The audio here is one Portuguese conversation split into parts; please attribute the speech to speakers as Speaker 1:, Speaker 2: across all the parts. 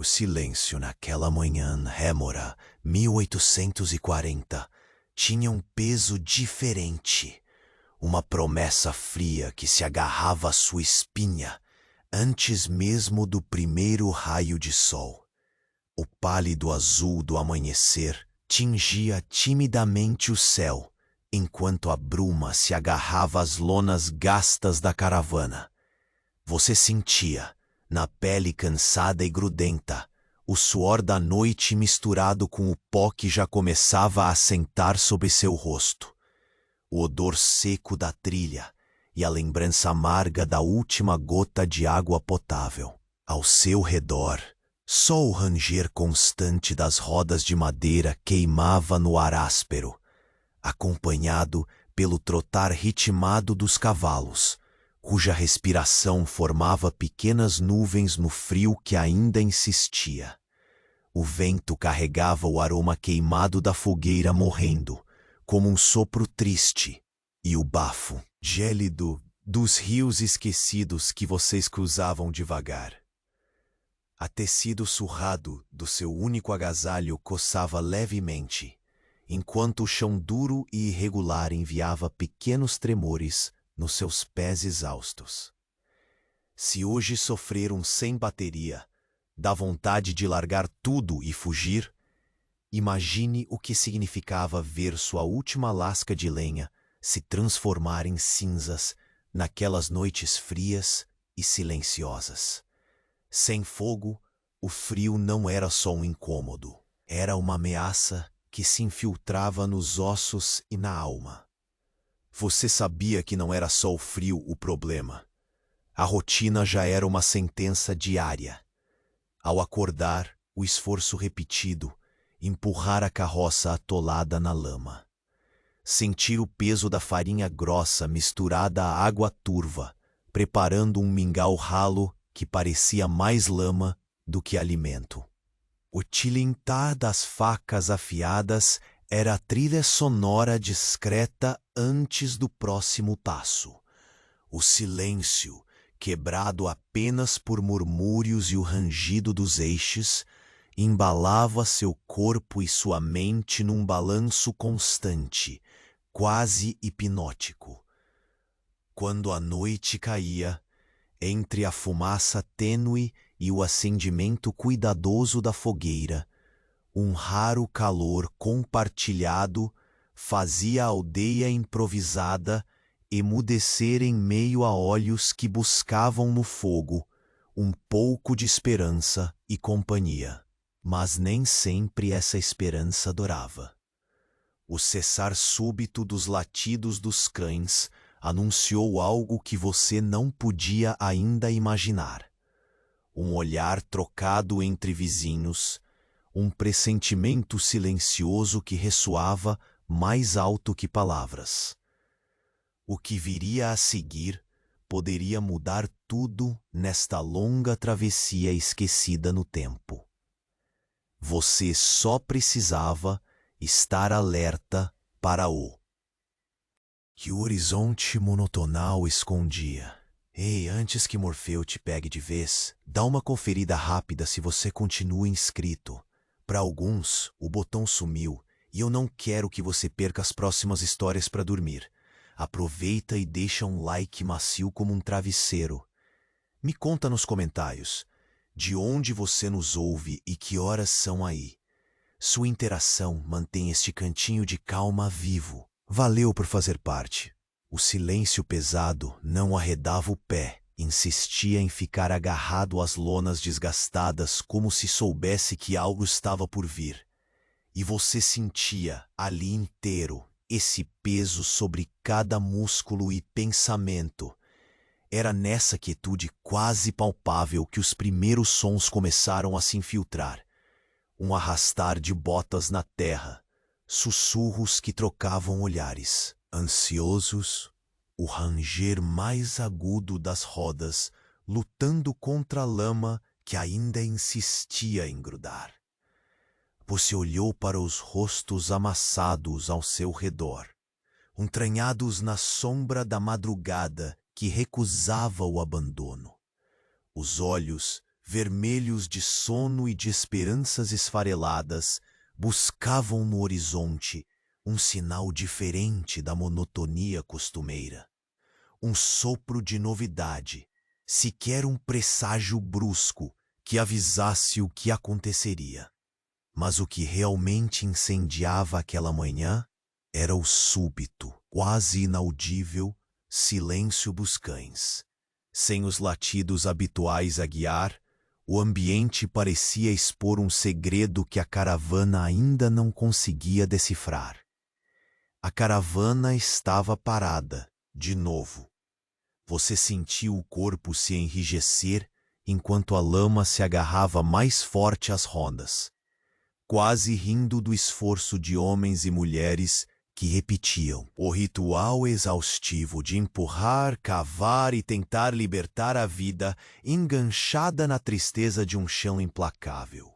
Speaker 1: O silêncio naquela manhã rémora, 1840, tinha um peso diferente. Uma promessa fria que se agarrava à sua espinha antes mesmo do primeiro raio de sol. O pálido azul do amanhecer tingia timidamente o céu, enquanto a bruma se agarrava às lonas gastas da caravana. Você sentia, na pele cansada e grudenta, o suor da noite misturado com o pó que já começava a assentar sobre seu rosto. O odor seco da trilha e a lembrança amarga da última gota de água potável. Ao seu redor, só o ranger constante das rodas de madeira queimava no ar áspero, acompanhado pelo trotar ritmado dos cavalos, cuja respiração formava pequenas nuvens no frio que ainda insistia. O vento carregava o aroma queimado da fogueira morrendo, como um sopro triste, e o bafo gélido dos rios esquecidos que vocês cruzavam devagar. A tecido surrado do seu único agasalho coçava levemente, enquanto o chão duro e irregular enviava pequenos tremores nos seus pés exaustos. Se hoje sofreram sem bateria, dá vontade de largar tudo e fugir, imagine o que significava ver sua última lasca de lenha se transformar em cinzas naquelas noites frias e silenciosas. Sem fogo, o frio não era só um incômodo, era uma ameaça que se infiltrava nos ossos e na alma. Você sabia que não era só o frio o problema. A rotina já era uma sentença diária. Ao acordar, o esforço repetido, empurrar a carroça atolada na lama. Sentir o peso da farinha grossa misturada à água turva, preparando um mingau ralo que parecia mais lama do que alimento. O tilintar das facas afiadas era a trilha sonora discreta antes do próximo passo. O silêncio, quebrado apenas por murmúrios e o rangido dos eixes, embalava seu corpo e sua mente num balanço constante, quase hipnótico. Quando a noite caía, entre a fumaça tênue e o acendimento cuidadoso da fogueira, um raro calor compartilhado fazia a aldeia improvisada emudecer em meio a olhos que buscavam no fogo um pouco de esperança e companhia. Mas nem sempre essa esperança durava. O cessar súbito dos latidos dos cães anunciou algo que você não podia ainda imaginar. Um olhar trocado entre vizinhos, um pressentimento silencioso que ressoava mais alto que palavras. O que viria a seguir poderia mudar tudo nesta longa travessia esquecida no tempo. Você só precisava estar alerta para o que o horizonte monotonal escondia. Ei, antes que Morfeu te pegue de vez, dá uma conferida rápida se você continua inscrito. Para alguns, o botão sumiu e eu não quero que você perca as próximas histórias para dormir. Aproveita e deixa um like macio como um travesseiro. Me conta nos comentários de onde você nos ouve e que horas são aí. Sua interação mantém este cantinho de calma vivo. Valeu por fazer parte. O silêncio pesado não arredava o pé, insistia em ficar agarrado às lonas desgastadas como se soubesse que algo estava por vir. E você sentia, ali inteiro, esse peso sobre cada músculo e pensamento. Era nessa quietude quase palpável que os primeiros sons começaram a se infiltrar. Um arrastar de botas na terra, sussurros que trocavam olhares. Ansiosos, o ranger mais agudo das rodas, lutando contra a lama que ainda insistia em grudar. Você olhou para os rostos amassados ao seu redor, entranhados na sombra da madrugada que recusava o abandono. Os olhos vermelhos de sono e de esperanças esfareladas, buscavam no horizonte um sinal diferente da monotonia costumeira. Um sopro de novidade, sequer um presságio brusco que avisasse o que aconteceria. Mas o que realmente incendiava aquela manhã era o súbito, quase inaudível, silêncio dos cães. Sem os latidos habituais a guiar, o ambiente parecia expor um segredo que a caravana ainda não conseguia decifrar. A caravana estava parada, de novo. Você sentiu o corpo se enrijecer enquanto a lama se agarrava mais forte às rodas, quase rindo do esforço de homens e mulheres que repetiam o ritual exaustivo de empurrar, cavar e tentar libertar a vida enganchada na tristeza de um chão implacável.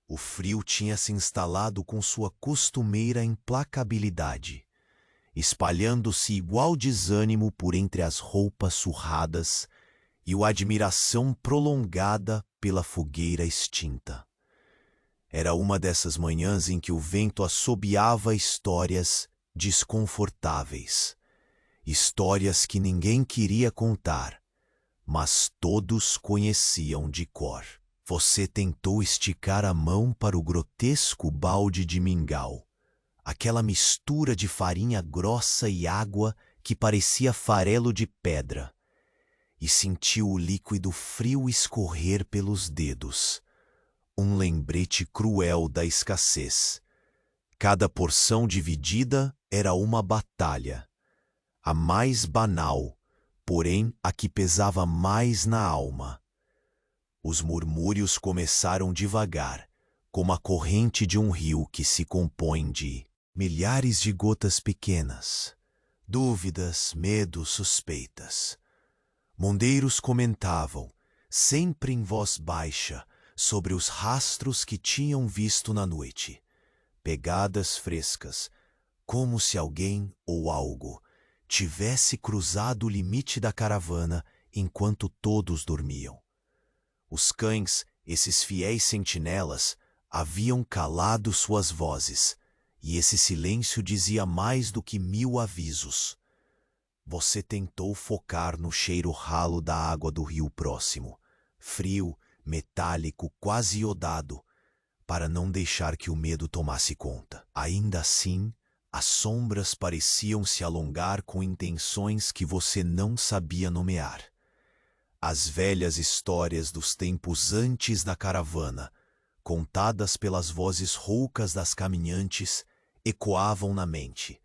Speaker 1: O frio tinha se instalado com sua costumeira implacabilidade, espalhando-se igual desânimo por entre as roupas surradas e a admiração prolongada pela fogueira extinta. Era uma dessas manhãs em que o vento assobiava histórias desconfortáveis, histórias que ninguém queria contar, mas todos conheciam de cor. Você tentou esticar a mão para o grotesco balde de mingau, aquela mistura de farinha grossa e água que parecia farelo de pedra, e sentiu o líquido frio escorrer pelos dedos. Um lembrete cruel da escassez. Cada porção dividida era uma batalha, a mais banal, porém a que pesava mais na alma. Os murmúrios começaram devagar, como a corrente de um rio que se compõe de milhares de gotas pequenas, dúvidas, medos, suspeitas. Mondeiros comentavam, sempre em voz baixa, sobre os rastros que tinham visto na noite, pegadas frescas, como se alguém ou algo tivesse cruzado o limite da caravana enquanto todos dormiam. Os cães, esses fiéis sentinelas, haviam calado suas vozes, e esse silêncio dizia mais do que 1000 avisos. Você tentou focar no cheiro ralo da água do rio próximo, frio, metálico, quase iodado, para não deixar que o medo tomasse conta. Ainda assim, as sombras pareciam se alongar com intenções que você não sabia nomear. As velhas histórias dos tempos antes da caravana, contadas pelas vozes roucas das caminhantes, ecoavam na mente,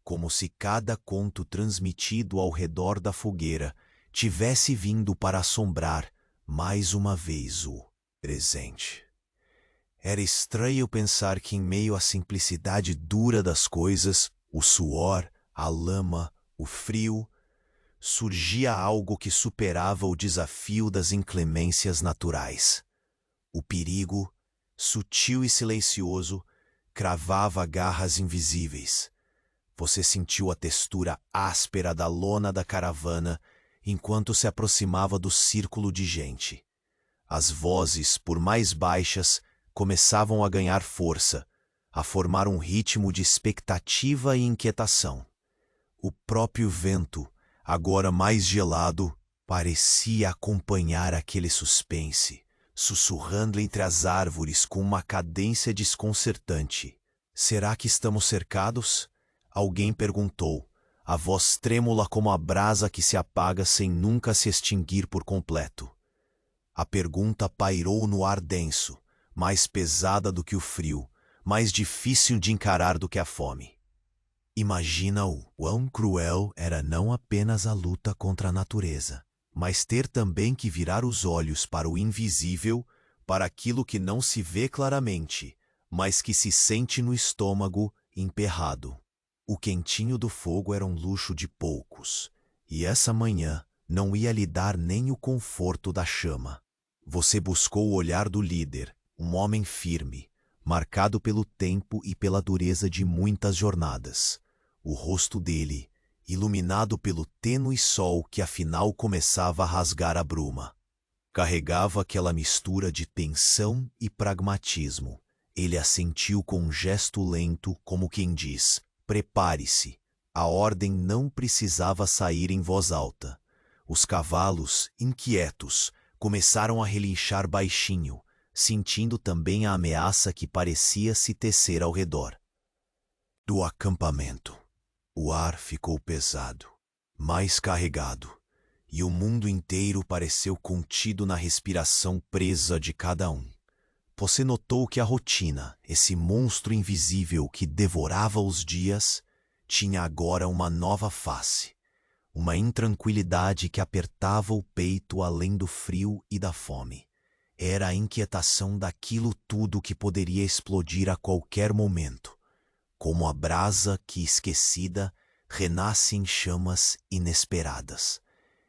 Speaker 1: como se cada conto transmitido ao redor da fogueira tivesse vindo para assombrar mais uma vez o presente. Era estranho pensar que em meio à simplicidade dura das coisas, o suor, a lama, o frio, surgia algo que superava o desafio das inclemências naturais. O perigo, sutil e silencioso, cravava garras invisíveis. Você sentiu a textura áspera da lona da caravana enquanto se aproximava do círculo de gente. As vozes, por mais baixas, começavam a ganhar força, a formar um ritmo de expectativa e inquietação. O próprio vento, agora mais gelado, parecia acompanhar aquele suspense, sussurrando entre as árvores com uma cadência desconcertante. Será que estamos cercados? Alguém perguntou, a voz trêmula como a brasa que se apaga sem nunca se extinguir por completo. A pergunta pairou no ar denso, mais pesada do que o frio, mais difícil de encarar do que a fome. Imagina o quão cruel era não apenas a luta contra a natureza, mas ter também que virar os olhos para o invisível, para aquilo que não se vê claramente, mas que se sente no estômago emperrado. O quentinho do fogo era um luxo de poucos, e essa manhã não ia lhe dar nem o conforto da chama. Você buscou o olhar do líder, um homem firme, marcado pelo tempo e pela dureza de muitas jornadas. O rosto dele, iluminado pelo tênue sol que afinal começava a rasgar a bruma. Carregava aquela mistura de tensão e pragmatismo. Ele assentiu com um gesto lento, como quem diz: prepare-se. A ordem não precisava sair em voz alta. Os cavalos, inquietos, começaram a relinchar baixinho, sentindo também a ameaça que parecia se tecer ao redor do acampamento. O ar ficou pesado, mais carregado, e o mundo inteiro pareceu contido na respiração presa de cada um. Você notou que a rotina, esse monstro invisível que devorava os dias, tinha agora uma nova face, uma intranquilidade que apertava o peito além do frio e da fome. Era a inquietação daquilo tudo que poderia explodir a qualquer momento, como a brasa que, esquecida, renasce em chamas inesperadas.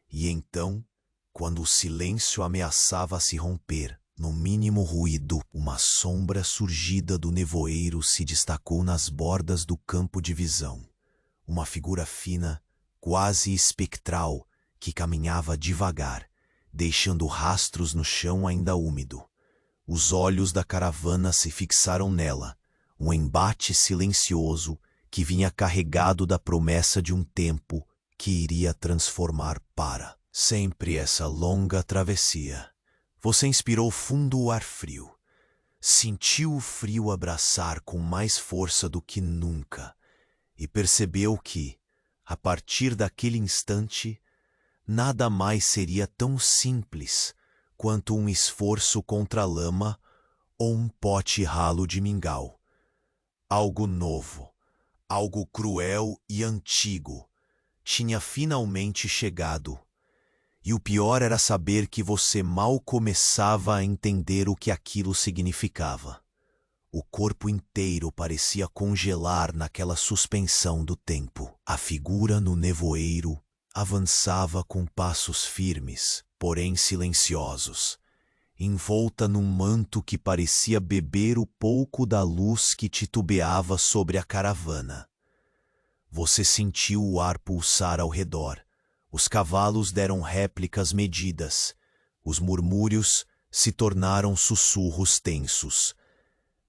Speaker 1: E então, quando o silêncio ameaçava se romper, no mínimo ruído, uma sombra surgida do nevoeiro se destacou nas bordas do campo de visão. Uma figura fina, quase espectral, que caminhava devagar, deixando rastros no chão ainda úmido. Os olhos da caravana se fixaram nela, um embate silencioso que vinha carregado da promessa de um tempo que iria transformar para sempre essa longa travessia. Você inspirou fundo o ar frio. Sentiu o frio abraçar com mais força do que nunca e percebeu que, a partir daquele instante, nada mais seria tão simples quanto um esforço contra a lama ou um pote ralo de mingau. Algo novo, algo cruel e antigo, tinha finalmente chegado. E o pior era saber que você mal começava a entender o que aquilo significava. O corpo inteiro parecia congelar naquela suspensão do tempo. A figura no nevoeiro avançava com passos firmes, porém silenciosos, envolta num manto que parecia beber o pouco da luz que titubeava sobre a caravana. Você sentiu o ar pulsar ao redor. Os cavalos deram réplicas medidas. Os murmúrios se tornaram sussurros tensos.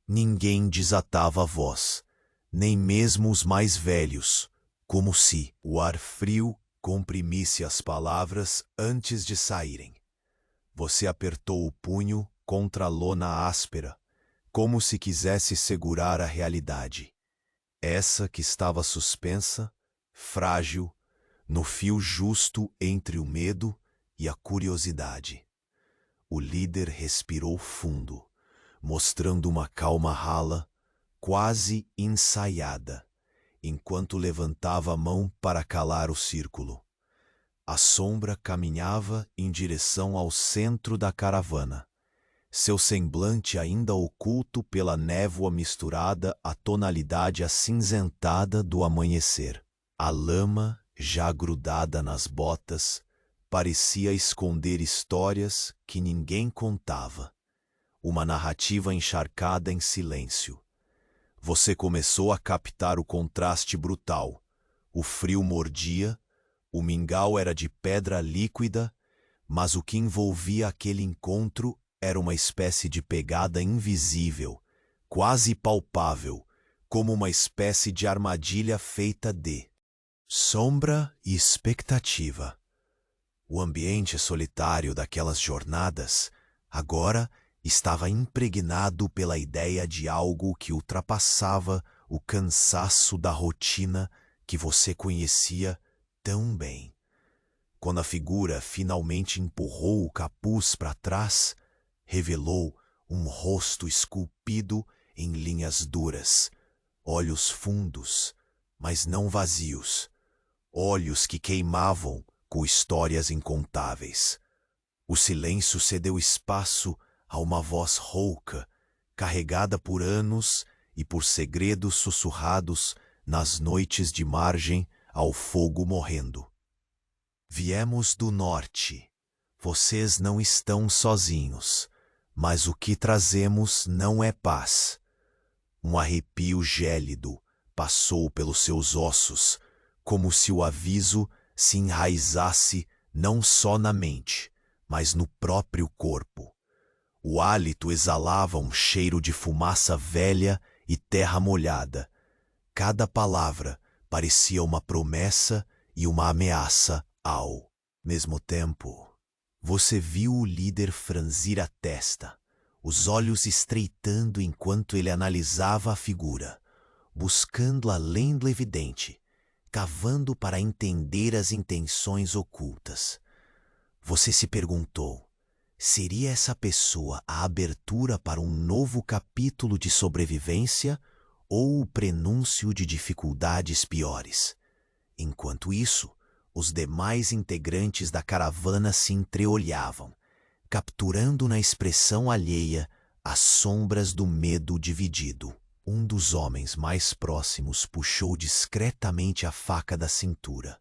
Speaker 1: Ninguém desatava a voz, nem mesmo os mais velhos, como se o ar frio comprimisse as palavras antes de saírem. Você apertou o punho contra a lona áspera, como se quisesse segurar a realidade. Essa que estava suspensa, frágil, no fio justo entre o medo e a curiosidade. O líder respirou fundo, mostrando uma calma rala, quase ensaiada, enquanto levantava a mão para calar o círculo. A sombra caminhava em direção ao centro da caravana, seu semblante ainda oculto pela névoa misturada à tonalidade acinzentada do amanhecer. A lama, já grudada nas botas, parecia esconder histórias que ninguém contava. Uma narrativa encharcada em silêncio. Você começou a captar o contraste brutal. O frio mordia, o mingau era de pedra líquida, mas o que envolvia aquele encontro era uma espécie de pegada invisível, quase palpável, como uma espécie de armadilha feita de sombra e expectativa. O ambiente solitário daquelas jornadas agora estava impregnado pela ideia de algo que ultrapassava o cansaço da rotina que você conhecia tão bem. Quando a figura finalmente empurrou o capuz para trás, revelou um rosto esculpido em linhas duras, olhos fundos, mas não vazios, olhos que queimavam com histórias incontáveis. O silêncio cedeu espaço a uma voz rouca, carregada por anos e por segredos sussurrados nas noites de margem ao fogo morrendo. Viemos do norte. Vocês não estão sozinhos, mas o que trazemos não é paz. Um arrepio gélido passou pelos seus ossos, como se o aviso se enraizasse não só na mente, mas no próprio corpo. O hálito exalava um cheiro de fumaça velha e terra molhada. Cada palavra parecia uma promessa e uma ameaça ao mesmo tempo. Você viu o líder franzir a testa, os olhos estreitando enquanto ele analisava a figura, buscando além do evidente, cavando para entender as intenções ocultas. Você se perguntou: seria essa pessoa a abertura para um novo capítulo de sobrevivência ou o prenúncio de dificuldades piores? Enquanto isso, os demais integrantes da caravana se entreolhavam, capturando na expressão alheia as sombras do medo dividido. Um dos homens mais próximos puxou discretamente a faca da cintura,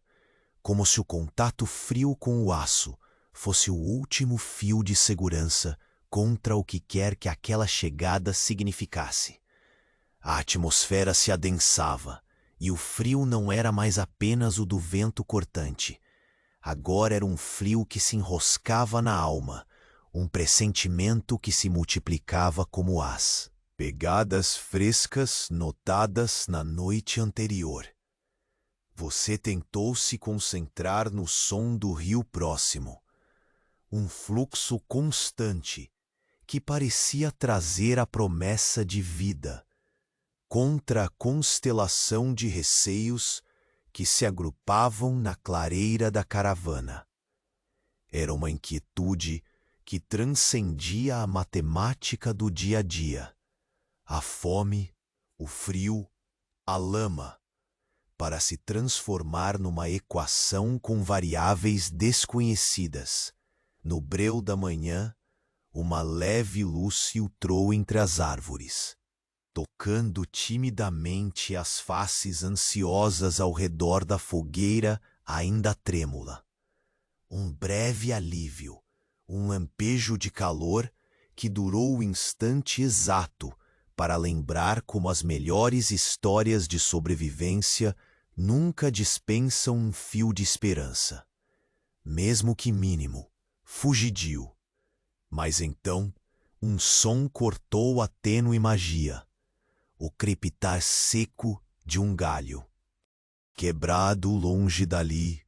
Speaker 1: como se o contato frio com o aço fosse o último fio de segurança contra o que quer que aquela chegada significasse. A atmosfera se adensava, e o frio não era mais apenas o do vento cortante. Agora era um frio que se enroscava na alma, um pressentimento que se multiplicava como as pegadas frescas notadas na noite anterior. Você tentou se concentrar no som do rio próximo, um fluxo constante que parecia trazer a promessa de vida, contra a constelação de receios que se agrupavam na clareira da caravana. Era uma inquietude que transcendia a matemática do dia a dia, a fome, o frio, a lama, para se transformar numa equação com variáveis desconhecidas. No breu da manhã, uma leve luz filtrou entre as árvores, tocando timidamente as faces ansiosas ao redor da fogueira ainda trêmula. Um breve alívio, um lampejo de calor que durou o instante exato para lembrar como as melhores histórias de sobrevivência nunca dispensam um fio de esperança, mesmo que mínimo, fugidio. Mas então, um som cortou a tênue magia, o crepitar seco de um galho, quebrado longe dali,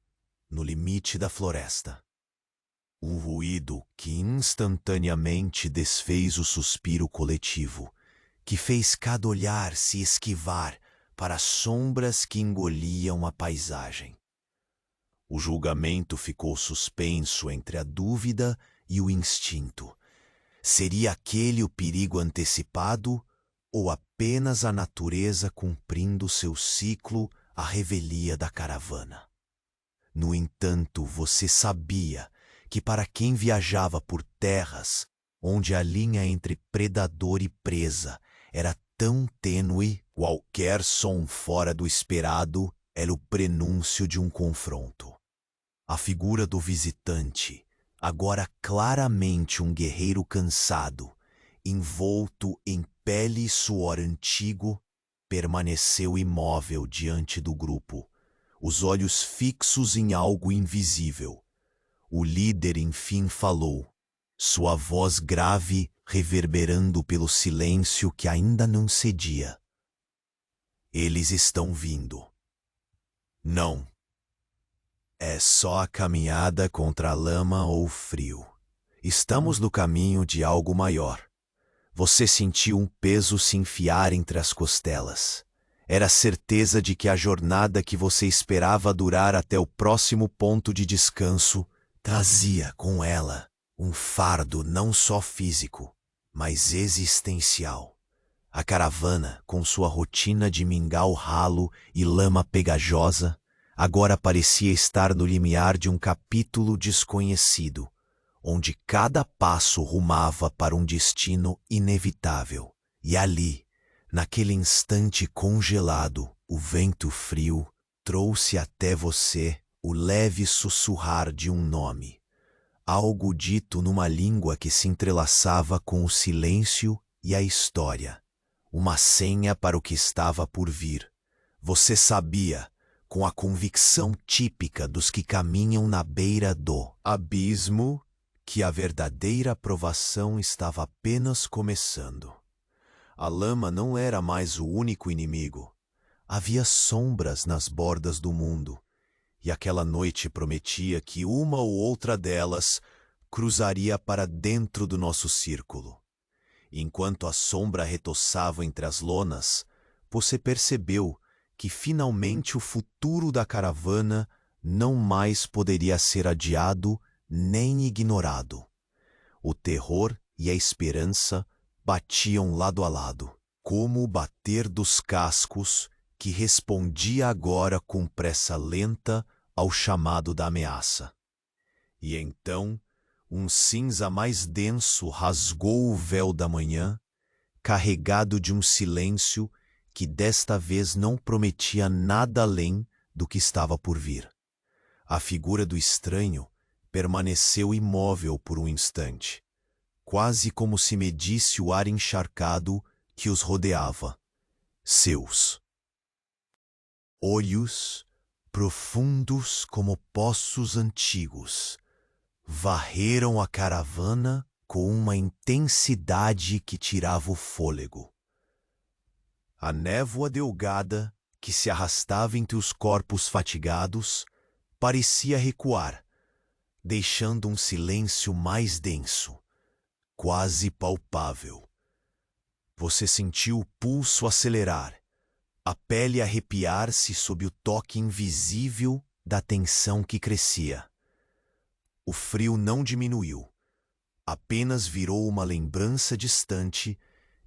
Speaker 1: no limite da floresta. Um ruído que instantaneamente desfez o suspiro coletivo, que fez cada olhar se esquivar para as sombras que engoliam a paisagem. O julgamento ficou suspenso entre a dúvida e o instinto. Seria aquele o perigo antecipado ou apenas a natureza cumprindo seu ciclo à revelia da caravana? No entanto, você sabia que para quem viajava por terras onde a linha entre predador e presa era tão tênue, qualquer som fora do esperado era o prenúncio de um confronto. A figura do visitante, agora claramente um guerreiro cansado, envolto em pele e suor antigo, permaneceu imóvel diante do grupo, os olhos fixos em algo invisível. O líder enfim falou, sua voz grave reverberando pelo silêncio que ainda não cedia. Eles estão vindo. Não. É só a caminhada contra a lama ou o frio. Estamos no caminho de algo maior. Você sentiu um peso se enfiar entre as costelas. Era a certeza de que a jornada que você esperava durar até o próximo ponto de descanso trazia com ela um fardo não só físico, mas existencial. A caravana, com sua rotina de mingau ralo e lama pegajosa, agora parecia estar no limiar de um capítulo desconhecido, onde cada passo rumava para um destino inevitável. E ali, naquele instante congelado, o vento frio trouxe até você o leve sussurrar de um nome, algo dito numa língua que se entrelaçava com o silêncio e a história, uma senha para o que estava por vir. Você sabia, com a convicção típica dos que caminham na beira do abismo, que a verdadeira provação estava apenas começando. A lama não era mais o único inimigo. Havia sombras nas bordas do mundo, e aquela noite prometia que uma ou outra delas cruzaria para dentro do nosso círculo. Enquanto a sombra retoçava entre as lonas, você percebeu que finalmente o futuro da caravana não mais poderia ser adiado nem ignorado. O terror e a esperança batiam lado a lado, como o bater dos cascos que respondia agora com pressa lenta ao chamado da ameaça. E então, um cinza mais denso rasgou o véu da manhã, carregado de um silêncio que desta vez não prometia nada além do que estava por vir. A figura do estranho permaneceu imóvel por um instante, quase como se medisse o ar encharcado que os rodeava. Seus olhos, profundos como poços antigos, varreram a caravana com uma intensidade que tirava o fôlego. A névoa delgada, que se arrastava entre os corpos fatigados, parecia recuar, deixando um silêncio mais denso, quase palpável. Você sentiu o pulso acelerar, a pele arrepiar-se sob o toque invisível da tensão que crescia. O frio não diminuiu, apenas virou uma lembrança distante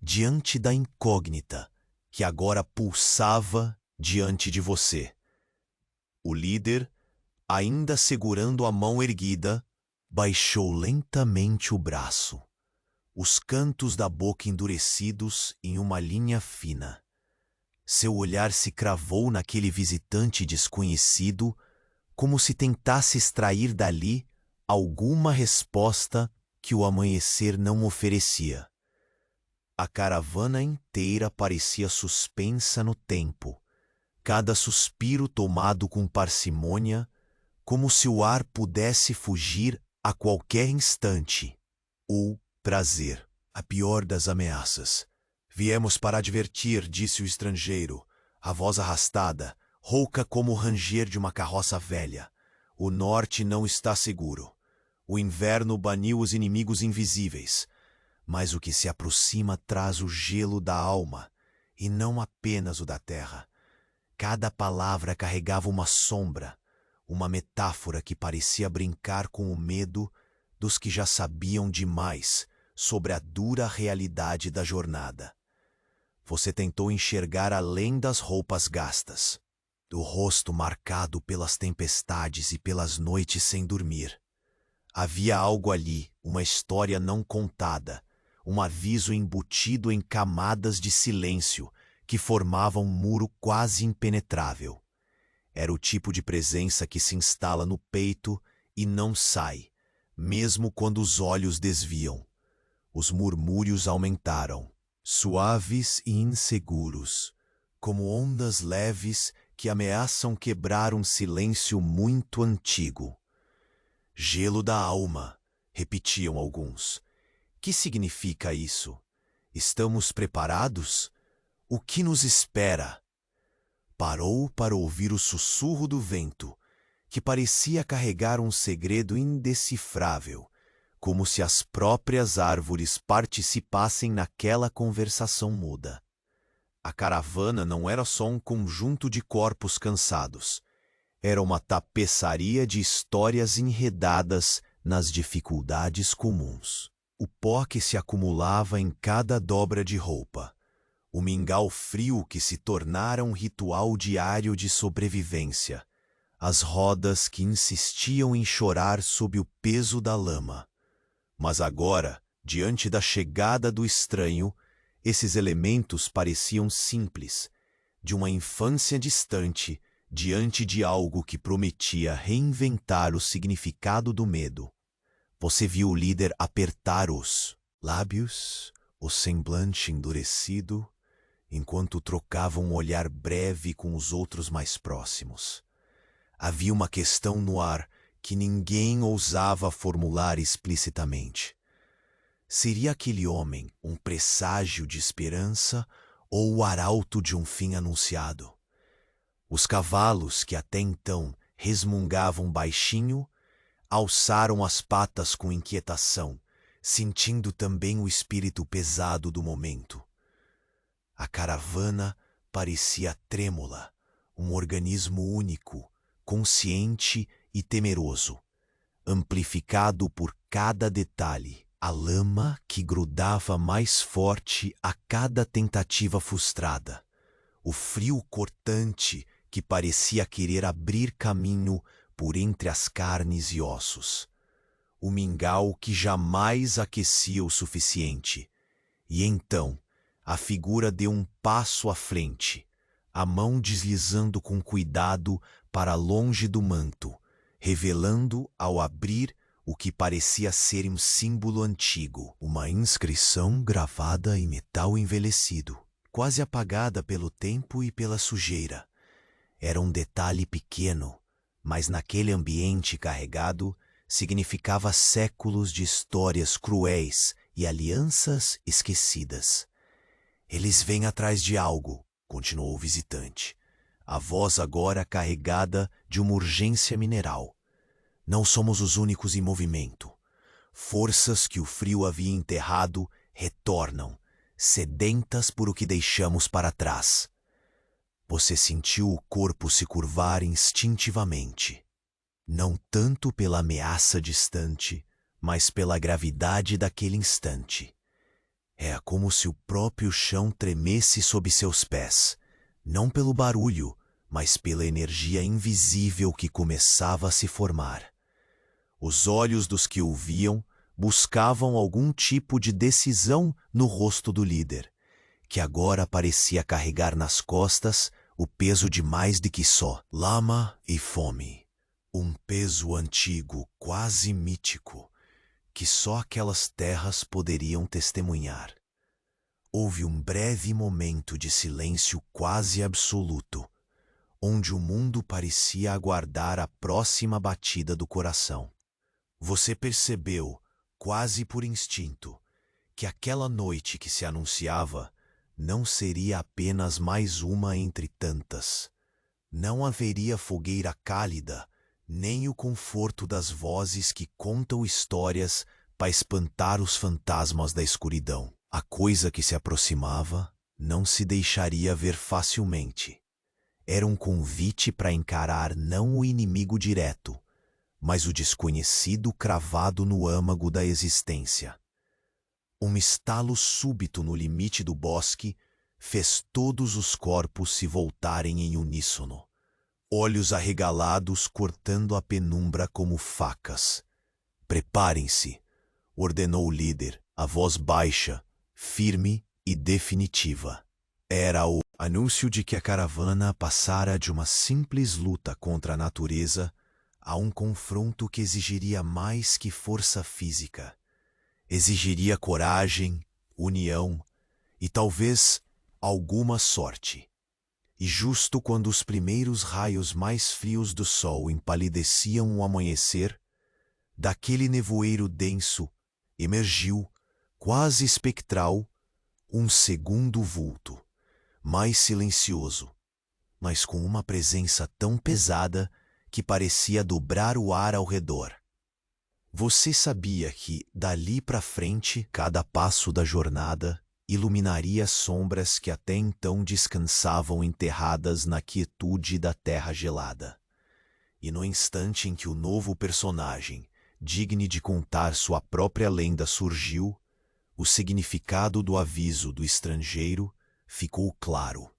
Speaker 1: diante da incógnita que agora pulsava diante de você. O líder, ainda segurando a mão erguida, baixou lentamente o braço, os cantos da boca endurecidos em uma linha fina. Seu olhar se cravou naquele visitante desconhecido, como se tentasse extrair dali alguma resposta que o amanhecer não oferecia. A caravana inteira parecia suspensa no tempo, cada suspiro tomado com parcimônia, como se o ar pudesse fugir a qualquer instante, ou trazer a pior das ameaças. Viemos para advertir, disse o estrangeiro, a voz arrastada, rouca como o ranger de uma carroça velha. O norte não está seguro. O inverno baniu os inimigos invisíveis, mas o que se aproxima traz o gelo da alma, e não apenas o da terra. Cada palavra carregava uma sombra, uma metáfora que parecia brincar com o medo dos que já sabiam demais sobre a dura realidade da jornada. Você tentou enxergar além das roupas gastas, do rosto marcado pelas tempestades e pelas noites sem dormir. Havia algo ali, uma história não contada, um aviso embutido em camadas de silêncio que formavam um muro quase impenetrável. Era o tipo de presença que se instala no peito e não sai, mesmo quando os olhos desviam. Os murmúrios aumentaram, suaves e inseguros, como ondas leves que ameaçam quebrar um silêncio muito antigo. Gelo da alma, repetiam alguns. Que significa isso? Estamos preparados? O que nos espera? Parou para ouvir o sussurro do vento, que parecia carregar um segredo indecifrável, como se as próprias árvores participassem naquela conversação muda. A caravana não era só um conjunto de corpos cansados. Era uma tapeçaria de histórias enredadas nas dificuldades comuns. O pó que se acumulava em cada dobra de roupa. O mingau frio que se tornara um ritual diário de sobrevivência. As rodas que insistiam em chorar sob o peso da lama. Mas agora, diante da chegada do estranho, esses elementos pareciam simples, de uma infância distante, diante de algo que prometia reinventar o significado do medo. Você viu o líder apertar os lábios, o semblante endurecido, enquanto trocava um olhar breve com os outros mais próximos. Havia uma questão no ar que ninguém ousava formular explicitamente. Seria aquele homem um presságio de esperança ou o arauto de um fim anunciado? Os cavalos, que até então resmungavam baixinho, alçaram as patas com inquietação, sentindo também o espírito pesado do momento. A caravana parecia trêmula, um organismo único, consciente e temeroso, amplificado por cada detalhe, a lama que grudava mais forte a cada tentativa frustrada, o frio cortante que parecia querer abrir caminho por entre as carnes e ossos, o mingau que jamais aquecia o suficiente. E então a figura deu um passo à frente, a mão deslizando com cuidado para longe do manto, revelando, ao abrir, o que parecia ser um símbolo antigo, uma inscrição gravada em metal envelhecido, quase apagada pelo tempo e pela sujeira. Era um detalhe pequeno, mas naquele ambiente carregado significava séculos de histórias cruéis e alianças esquecidas. Eles vêm atrás de algo, continuou o visitante, a voz agora carregada de uma urgência mineral. Não somos os únicos em movimento. Forças que o frio havia enterrado retornam, sedentas por o que deixamos para trás. Você sentiu o corpo se curvar instintivamente, não tanto pela ameaça distante, mas pela gravidade daquele instante. É como se o próprio chão tremesse sob seus pés, não pelo barulho, mas pela energia invisível que começava a se formar. Os olhos dos que o viam buscavam algum tipo de decisão no rosto do líder, que agora parecia carregar nas costas o peso de mais do que só lama e fome. Um peso antigo, quase mítico, que só aquelas terras poderiam testemunhar. Houve um breve momento de silêncio quase absoluto, onde o mundo parecia aguardar a próxima batida do coração. Você percebeu, quase por instinto, que aquela noite que se anunciava não seria apenas mais uma entre tantas. Não haveria fogueira cálida, nem o conforto das vozes que contam histórias para espantar os fantasmas da escuridão. A coisa que se aproximava não se deixaria ver facilmente. Era um convite para encarar não o inimigo direto, mas o desconhecido cravado no âmago da existência. Um estalo súbito no limite do bosque fez todos os corpos se voltarem em uníssono, olhos arregalados cortando a penumbra como facas. Preparem-se, ordenou o líder, a voz baixa, firme e definitiva. Era o anúncio de que a caravana passara de uma simples luta contra a natureza a um confronto que exigiria mais que força física. Exigiria coragem, união e talvez alguma sorte. E justo quando os primeiros raios mais frios do sol empalideciam o amanhecer, daquele nevoeiro denso emergiu, quase espectral, um segundo vulto, mais silencioso, mas com uma presença tão pesada que parecia dobrar o ar ao redor. Você sabia que, dali para frente, cada passo da jornada iluminaria sombras que até então descansavam enterradas na quietude da terra gelada. E no instante em que o novo personagem, digno de contar sua própria lenda, surgiu, o significado do aviso do estrangeiro ficou claro.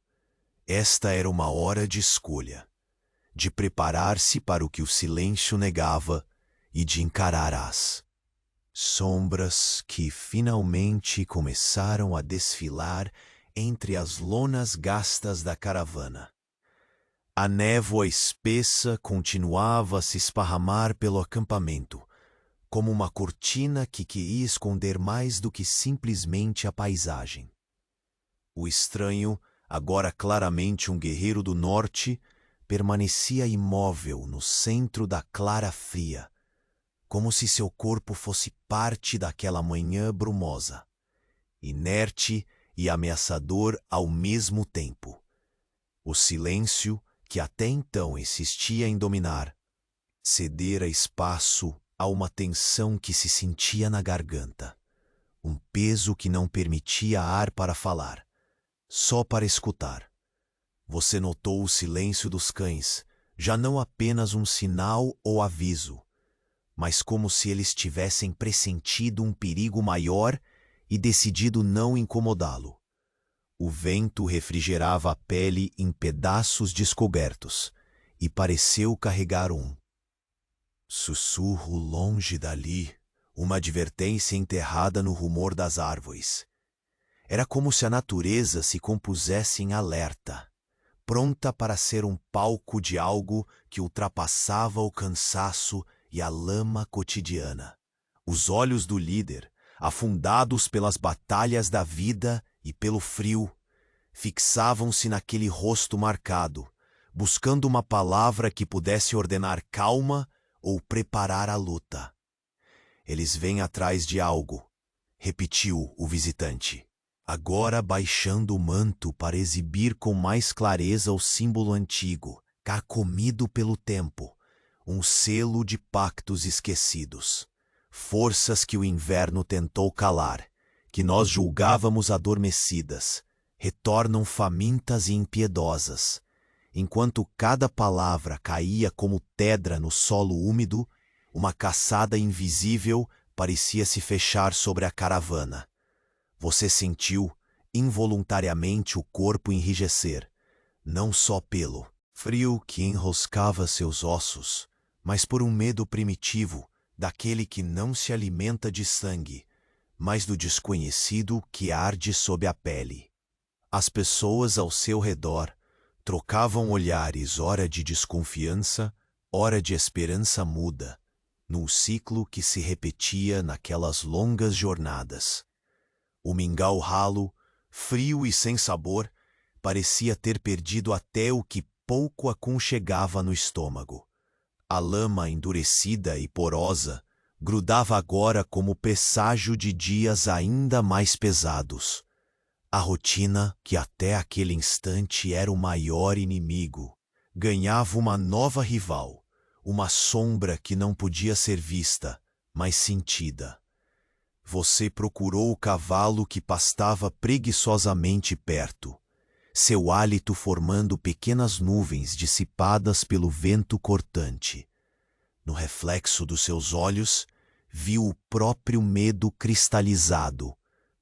Speaker 1: Esta era uma hora de escolha, de preparar-se para o que o silêncio negava e de encarar as sombras que finalmente começaram a desfilar entre as lonas gastas da caravana. A névoa espessa continuava a se esparramar pelo acampamento, como uma cortina que queria esconder mais do que simplesmente a paisagem. O estranho, agora claramente um guerreiro do norte, permanecia imóvel no centro da clara fria, como se seu corpo fosse parte daquela manhã brumosa, inerte e ameaçador ao mesmo tempo. O silêncio, que até então insistia em dominar, cedera espaço a uma tensão que se sentia na garganta, um peso que não permitia ar para falar, só para escutar. Você notou o silêncio dos cães, já não apenas um sinal ou aviso, mas como se eles tivessem pressentido um perigo maior e decidido não incomodá-lo. O vento refrigerava a pele em pedaços descobertos e pareceu carregar um sussurro longe dali, uma advertência enterrada no rumor das árvores. Era como se a natureza se compusesse em alerta, pronta para ser um palco de algo que ultrapassava o cansaço e a lama cotidiana. Os olhos do líder, afundados pelas batalhas da vida e pelo frio, fixavam-se naquele rosto marcado, buscando uma palavra que pudesse ordenar calma ou preparar a luta. Eles vêm atrás de algo, repetiu o visitante, agora baixando o manto para exibir com mais clareza o símbolo antigo, carcomido pelo tempo, um selo de pactos esquecidos, forças que o inverno tentou calar, que nós julgávamos adormecidas, retornam famintas e impiedosas, enquanto cada palavra caía como pedra no solo úmido, uma caçada invisível parecia se fechar sobre a caravana. Você sentiu, involuntariamente, o corpo enrijecer, não só pelo frio que enroscava seus ossos, mas por um medo primitivo daquele que não se alimenta de sangue, mas do desconhecido que arde sob a pele. As pessoas ao seu redor trocavam olhares, ora de desconfiança, ora de esperança muda, num ciclo que se repetia naquelas longas jornadas. O mingau ralo, frio e sem sabor, parecia ter perdido até o que pouco aconchegava no estômago. A lama endurecida e porosa grudava agora como presságio de dias ainda mais pesados. A rotina, que até aquele instante era o maior inimigo, ganhava uma nova rival, uma sombra que não podia ser vista, mas sentida. Você procurou o cavalo que pastava preguiçosamente perto, seu hálito formando pequenas nuvens dissipadas pelo vento cortante. No reflexo dos seus olhos, viu o próprio medo cristalizado,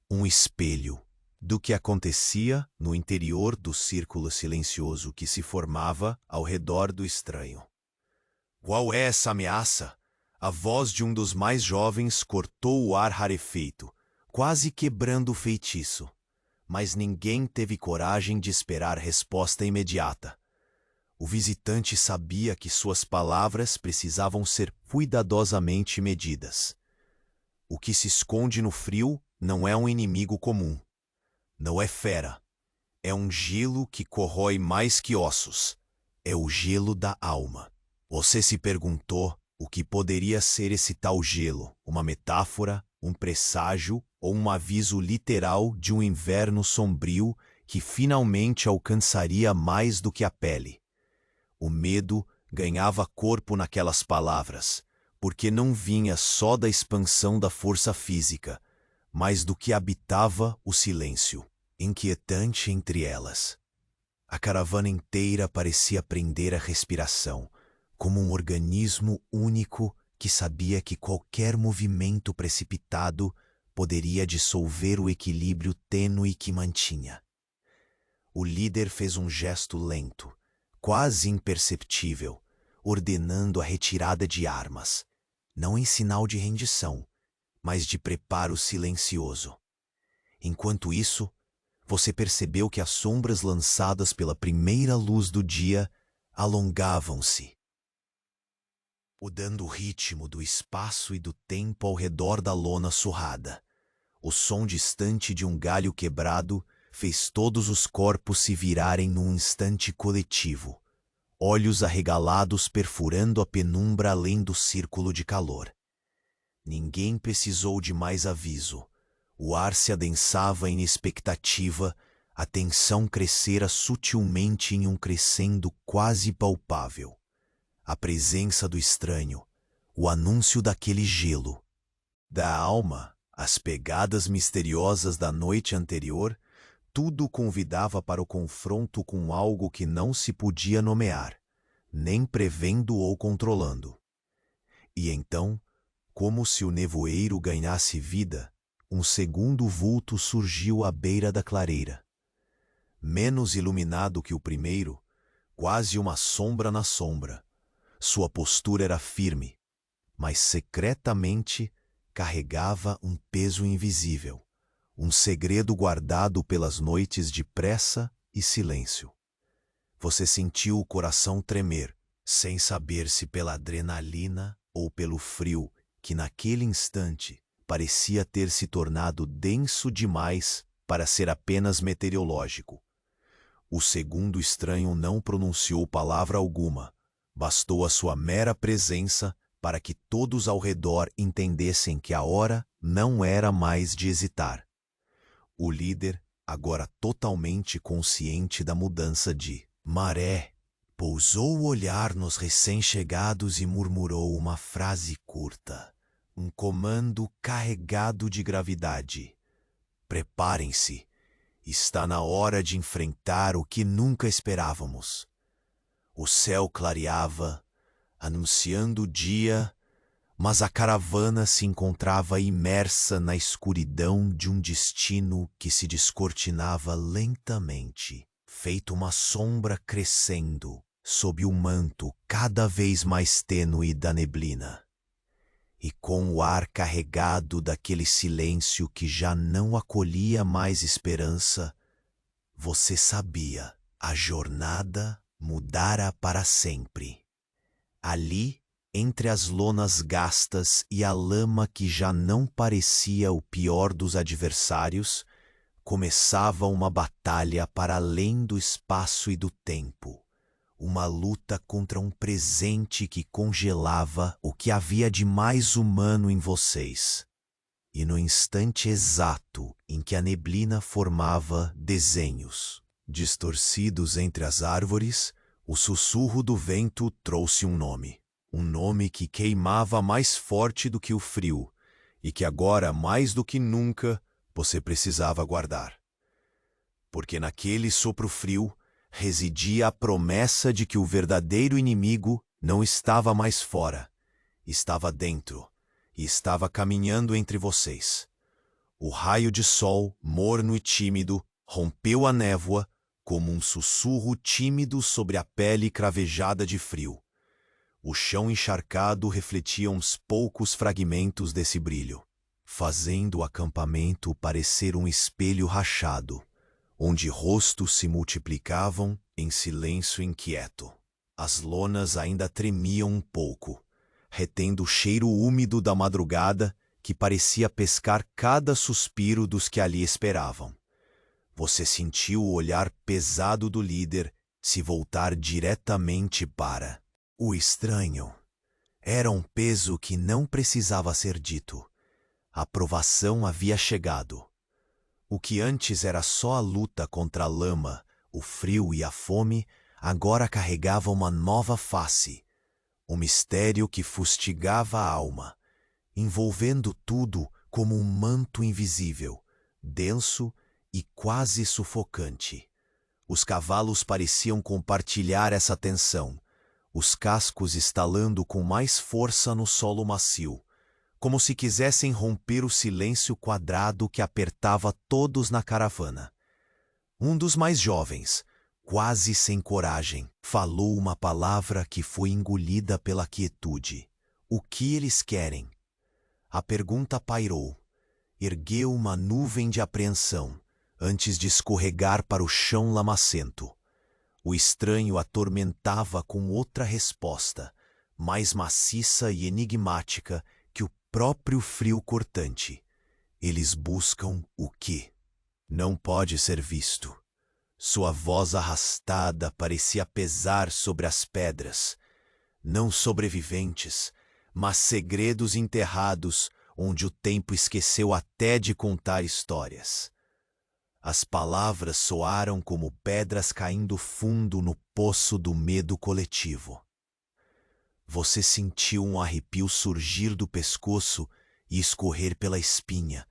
Speaker 1: um espelho do que acontecia no interior do círculo silencioso que se formava ao redor do estranho. Qual é essa ameaça? A voz de um dos mais jovens cortou o ar rarefeito, quase quebrando o feitiço. Mas ninguém teve coragem de esperar resposta imediata. O visitante sabia que suas palavras precisavam ser cuidadosamente medidas. O que se esconde no frio não é um inimigo comum. Não é fera. É um gelo que corrói mais que ossos. É o gelo da alma. Você se perguntou o que poderia ser esse tal gelo? Uma metáfora, um presságio ou um aviso literal de um inverno sombrio que finalmente alcançaria mais do que a pele? O medo ganhava corpo naquelas palavras, porque não vinha só da expansão da força física, mas do que habitava o silêncio, inquietante entre elas. A caravana inteira parecia prender a respiração, como um organismo único que sabia que qualquer movimento precipitado poderia dissolver o equilíbrio tênue que mantinha. O líder fez um gesto lento, quase imperceptível, ordenando a retirada de armas, não em sinal de rendição, mas de preparo silencioso. Enquanto isso, você percebeu que as sombras lançadas pela primeira luz do dia alongavam-se, mudando o ritmo do espaço e do tempo ao redor da lona surrada. O som distante de um galho quebrado fez todos os corpos se virarem num instante coletivo. olhos arregalados perfurando a penumbra além do círculo de calor. Ninguém precisou de mais aviso. O ar se adensava em expectativa, a tensão crescera sutilmente em um crescendo quase palpável. A presença do estranho, o anúncio daquele gelo. Da alma, as pegadas misteriosas da noite anterior, tudo convidava para o confronto com algo que não se podia nomear, nem prevendo ou controlando. E então, como se o nevoeiro ganhasse vida, um segundo vulto surgiu à beira da clareira. Menos iluminado que o primeiro, quase uma sombra na sombra. Sua postura era firme, mas secretamente carregava um peso invisível, um segredo guardado pelas noites de pressa e silêncio. Você sentiu o coração tremer, sem saber se pela adrenalina ou pelo frio que naquele instante parecia ter se tornado denso demais para ser apenas meteorológico. O segundo estranho não pronunciou palavra alguma. Bastou a sua mera presença para que todos ao redor entendessem que a hora não era mais de hesitar. O líder, agora totalmente consciente da mudança de maré, pousou o olhar nos recém-chegados e murmurou uma frase curta, um comando carregado de gravidade. Preparem-se. Está na hora de enfrentar o que nunca esperávamos. O céu clareava, anunciando o dia, mas a caravana se encontrava imersa na escuridão de um destino que se descortinava lentamente, feito uma sombra crescendo sob o manto cada vez mais tênue da neblina. E com o ar carregado daquele silêncio que já não acolhia mais esperança, você sabia, a jornada mudara para sempre. Ali, entre as lonas gastas e a lama que já não parecia o pior dos adversários, começava uma batalha para além do espaço e do tempo. Uma luta contra um presente que congelava o que havia de mais humano em vocês. E no instante exato em que a neblina formava desenhos, distorcidos entre as árvores, o sussurro do vento trouxe um nome que queimava mais forte do que o frio, e que agora, mais do que nunca, você precisava guardar. Porque naquele sopro frio residia a promessa de que o verdadeiro inimigo não estava mais fora, estava dentro, e estava caminhando entre vocês. O raio de sol, morno e tímido, rompeu a névoa como um sussurro tímido sobre a pele cravejada de frio. O chão encharcado refletia uns poucos fragmentos desse brilho, fazendo o acampamento parecer um espelho rachado, onde rostos se multiplicavam em silêncio inquieto. As lonas ainda tremiam um pouco, retendo o cheiro úmido da madrugada que parecia pescar cada suspiro dos que ali esperavam. Você sentiu o olhar pesado do líder se voltar diretamente para o estranho. Era um peso que não precisava ser dito. A provação havia chegado. O que antes era só a luta contra a lama, o frio e a fome, agora carregava uma nova face. Um mistério que fustigava a alma, envolvendo tudo como um manto invisível, denso e quase sufocante. Os cavalos pareciam compartilhar essa tensão, os cascos estalando com mais força no solo macio, como se quisessem romper o silêncio quadrado que apertava todos na caravana. Um dos mais jovens, quase sem coragem, falou uma palavra que foi engolida pela quietude. O que eles querem? A pergunta pairou, ergueu uma nuvem de apreensão, antes de escorregar para o chão lamacento. O estranho atormentava com outra resposta, mais maciça e enigmática que o próprio frio cortante. Eles buscam o que não pode ser visto. Sua voz arrastada parecia pesar sobre as pedras, não sobreviventes, mas segredos enterrados onde o tempo esqueceu até de contar histórias. As palavras soaram como pedras caindo fundo no poço do medo coletivo. Você sentiu um arrepio surgir do pescoço e escorrer pela espinha,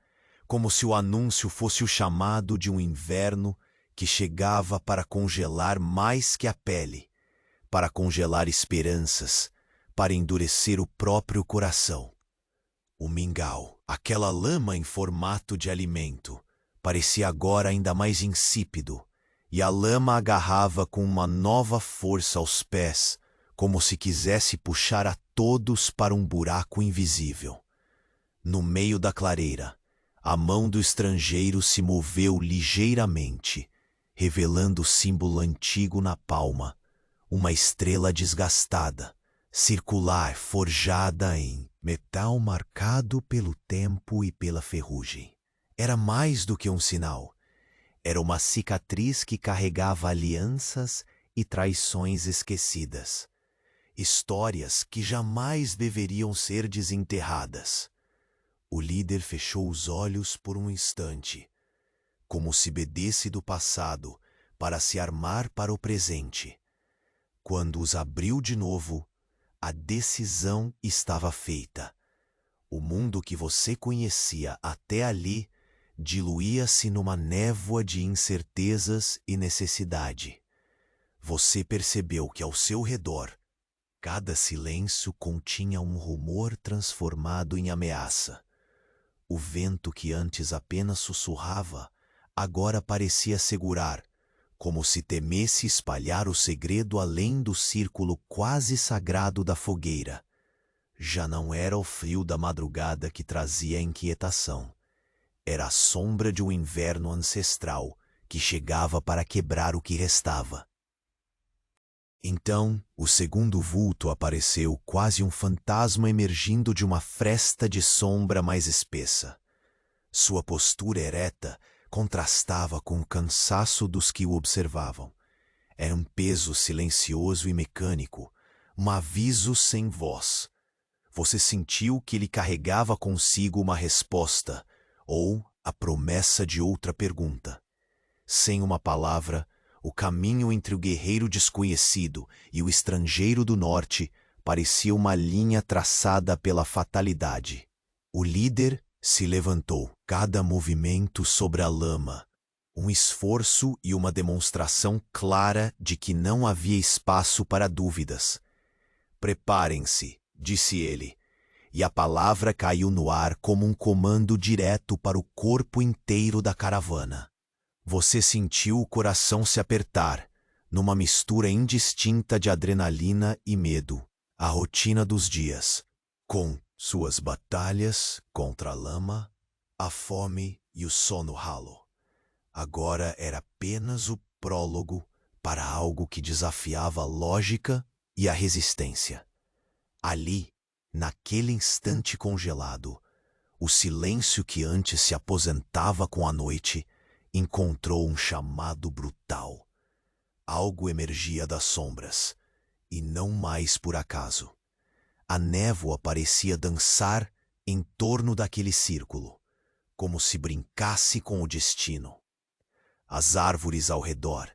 Speaker 1: como se o anúncio fosse o chamado de um inverno que chegava para congelar mais que a pele, para congelar esperanças, para endurecer o próprio coração. O mingau, aquela lama em formato de alimento, parecia agora ainda mais insípido, e a lama agarrava com uma nova força aos pés, como se quisesse puxar a todos para um buraco invisível. No meio da clareira, a mão do estrangeiro se moveu ligeiramente, revelando o símbolo antigo na palma, uma estrela desgastada, circular, forjada em metal marcado pelo tempo e pela ferrugem. Era mais do que um sinal. Era uma cicatriz que carregava alianças e traições esquecidas. Histórias que jamais deveriam ser desenterradas. O líder fechou os olhos por um instante, como se bebesse do passado para se armar para o presente. Quando os abriu de novo, a decisão estava feita. O mundo que você conhecia até ali diluía-se numa névoa de incertezas e necessidade. Você percebeu que ao seu redor, cada silêncio continha um rumor transformado em ameaça. O vento que antes apenas sussurrava, agora parecia segurar, como se temesse espalhar o segredo além do círculo quase sagrado da fogueira. Já não era o frio da madrugada que trazia a inquietação. Era a sombra de um inverno ancestral que chegava para quebrar o que restava. Então, o segundo vulto apareceu quase um fantasma emergindo de uma fresta de sombra mais espessa. Sua postura ereta contrastava com o cansaço dos que o observavam. Era um peso silencioso e mecânico, um aviso sem voz. Você sentiu que ele carregava consigo uma resposta, ou a promessa de outra pergunta. Sem uma palavra, o caminho entre o guerreiro desconhecido e o estrangeiro do norte parecia uma linha traçada pela fatalidade. O líder se levantou, cada movimento sobre a lama, um esforço e uma demonstração clara de que não havia espaço para dúvidas. Preparem-se, disse ele, e a palavra caiu no ar como um comando direto para o corpo inteiro da caravana. Você sentiu o coração se apertar, numa mistura indistinta de adrenalina e medo, a rotina dos dias, com suas batalhas contra a lama, a fome e o sono ralo. Agora era apenas o prólogo para algo que desafiava a lógica e a resistência. Ali, naquele instante congelado, o silêncio que antes se aposentava com a noite encontrou um chamado brutal. Algo emergia das sombras, e não mais por acaso. A névoa parecia dançar em torno daquele círculo, como se brincasse com o destino. As árvores ao redor,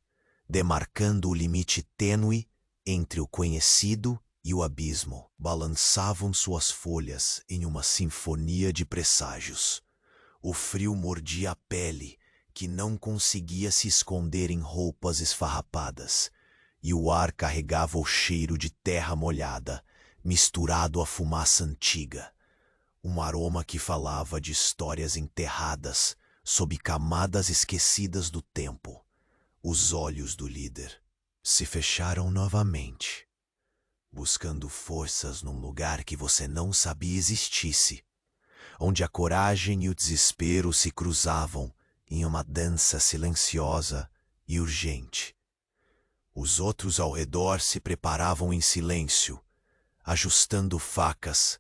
Speaker 1: demarcando o limite tênue entre o conhecido e o abismo, balançavam suas folhas em uma sinfonia de presságios. O frio mordia a pele, que não conseguia se esconder em roupas esfarrapadas, e o ar carregava o cheiro de terra molhada, misturado à fumaça antiga, um aroma que falava de histórias enterradas sob camadas esquecidas do tempo. Os olhos do líder se fecharam novamente, buscando forças num lugar que você não sabia existisse, onde a coragem e o desespero se cruzavam em uma dança silenciosa e urgente. Os outros ao redor se preparavam em silêncio, ajustando facas,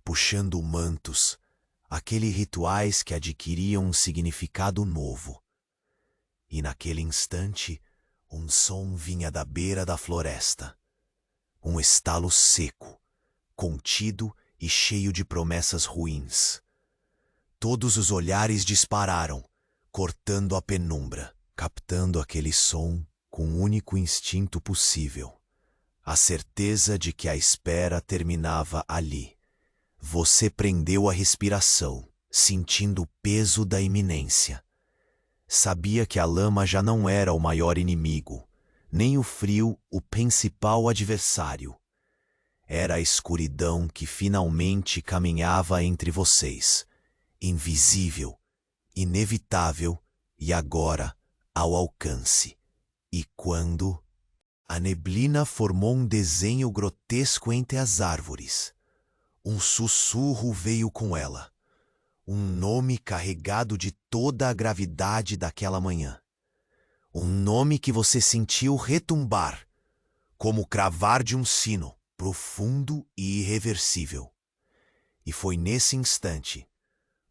Speaker 1: puxando mantos, aqueles rituais que adquiriam um significado novo. E naquele instante, um som vinha da beira da floresta. Um estalo seco, contido e cheio de promessas ruins. Todos os olhares dispararam, cortando a penumbra, captando aquele som com o único instinto possível. A certeza de que a espera terminava ali. Você prendeu a respiração, sentindo o peso da iminência. Sabia que a lama já não era o maior inimigo, nem o frio o principal adversário. Era a escuridão que finalmente caminhava entre vocês, invisível, inevitável e agora ao alcance. E quando a neblina formou um desenho grotesco entre as árvores, um sussurro veio com ela, um nome carregado de toda a gravidade daquela manhã. Um nome que você sentiu retumbar, como o cravar de um sino, profundo e irreversível. E foi nesse instante,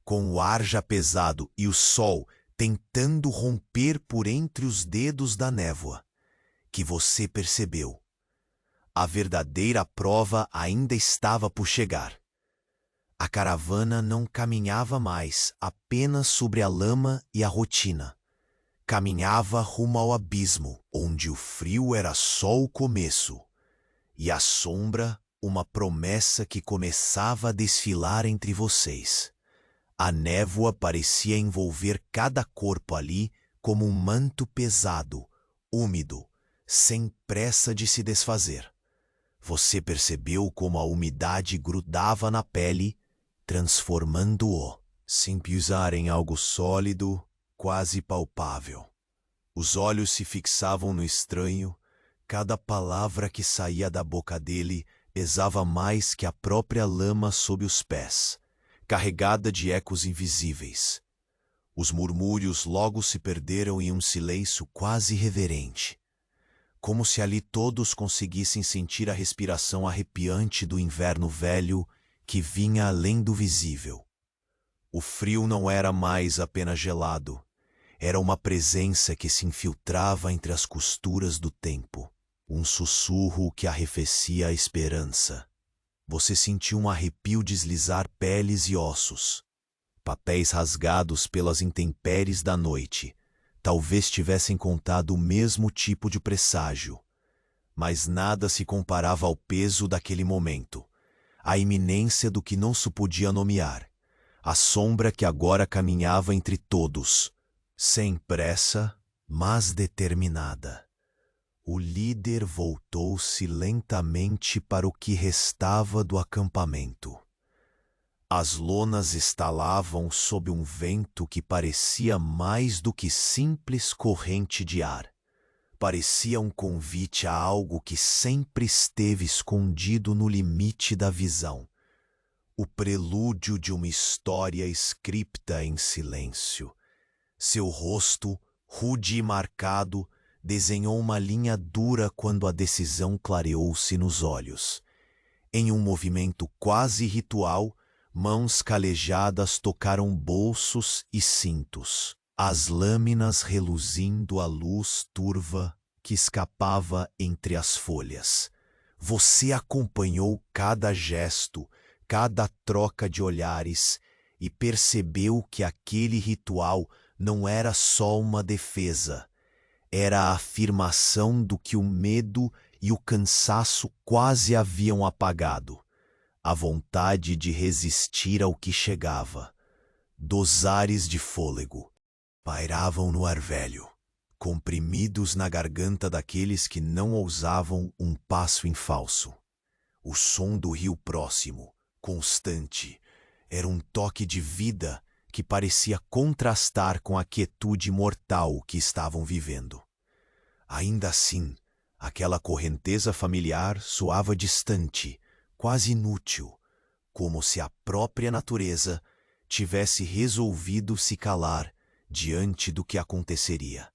Speaker 1: com o ar já pesado e o sol tentando romper por entre os dedos da névoa, que você percebeu. A verdadeira prova ainda estava por chegar. A caravana não caminhava mais apenas sobre a lama e a rotina. Caminhava rumo ao abismo, onde o frio era só o começo, e a sombra uma promessa que começava a desfilar entre vocês. A névoa parecia envolver cada corpo ali como um manto pesado, úmido, sem pressa de se desfazer. Você percebeu como a umidade grudava na pele, transformando-o, sem pisar em algo sólido, quase palpável. Os olhos se fixavam no estranho, cada palavra que saía da boca dele pesava mais que a própria lama sob os pés, carregada de ecos invisíveis. Os murmúrios logo se perderam em um silêncio quase reverente, como se ali todos conseguissem sentir a respiração arrepiante do inverno velho que vinha além do visível. O frio não era mais apenas gelado, era uma presença que se infiltrava entre as costuras do tempo, um sussurro que arrefecia a esperança. Você sentiu um arrepio deslizar peles e ossos. Papéis rasgados pelas intempéries da noite talvez tivessem contado o mesmo tipo de presságio, mas nada se comparava ao peso daquele momento, à iminência do que não se podia nomear, a sombra que agora caminhava entre todos, sem pressa, mas determinada. O líder voltou-se lentamente para o que restava do acampamento. As lonas estalavam sob um vento que parecia mais do que simples corrente de ar. Parecia um convite a algo que sempre esteve escondido no limite da visão. O prelúdio de uma história escrita em silêncio. Seu rosto, rude e marcado, desenhou uma linha dura quando a decisão clareou-se nos olhos. Em um movimento quase ritual, mãos calejadas tocaram bolsos e cintos, as lâminas reluzindo à luz turva que escapava entre as folhas. Você acompanhou cada gesto, cada troca de olhares e percebeu que aquele ritual não era só uma defesa, era a afirmação do que o medo e o cansaço quase haviam apagado. A vontade de resistir ao que chegava. Dozares de fôlego pairavam no ar velho, comprimidos na garganta daqueles que não ousavam um passo em falso. O som do rio próximo, constante, era um toque de vida que parecia contrastar com a quietude mortal que estavam vivendo. Ainda assim, aquela correnteza familiar soava distante, quase inútil, como se a própria natureza tivesse resolvido se calar diante do que aconteceria.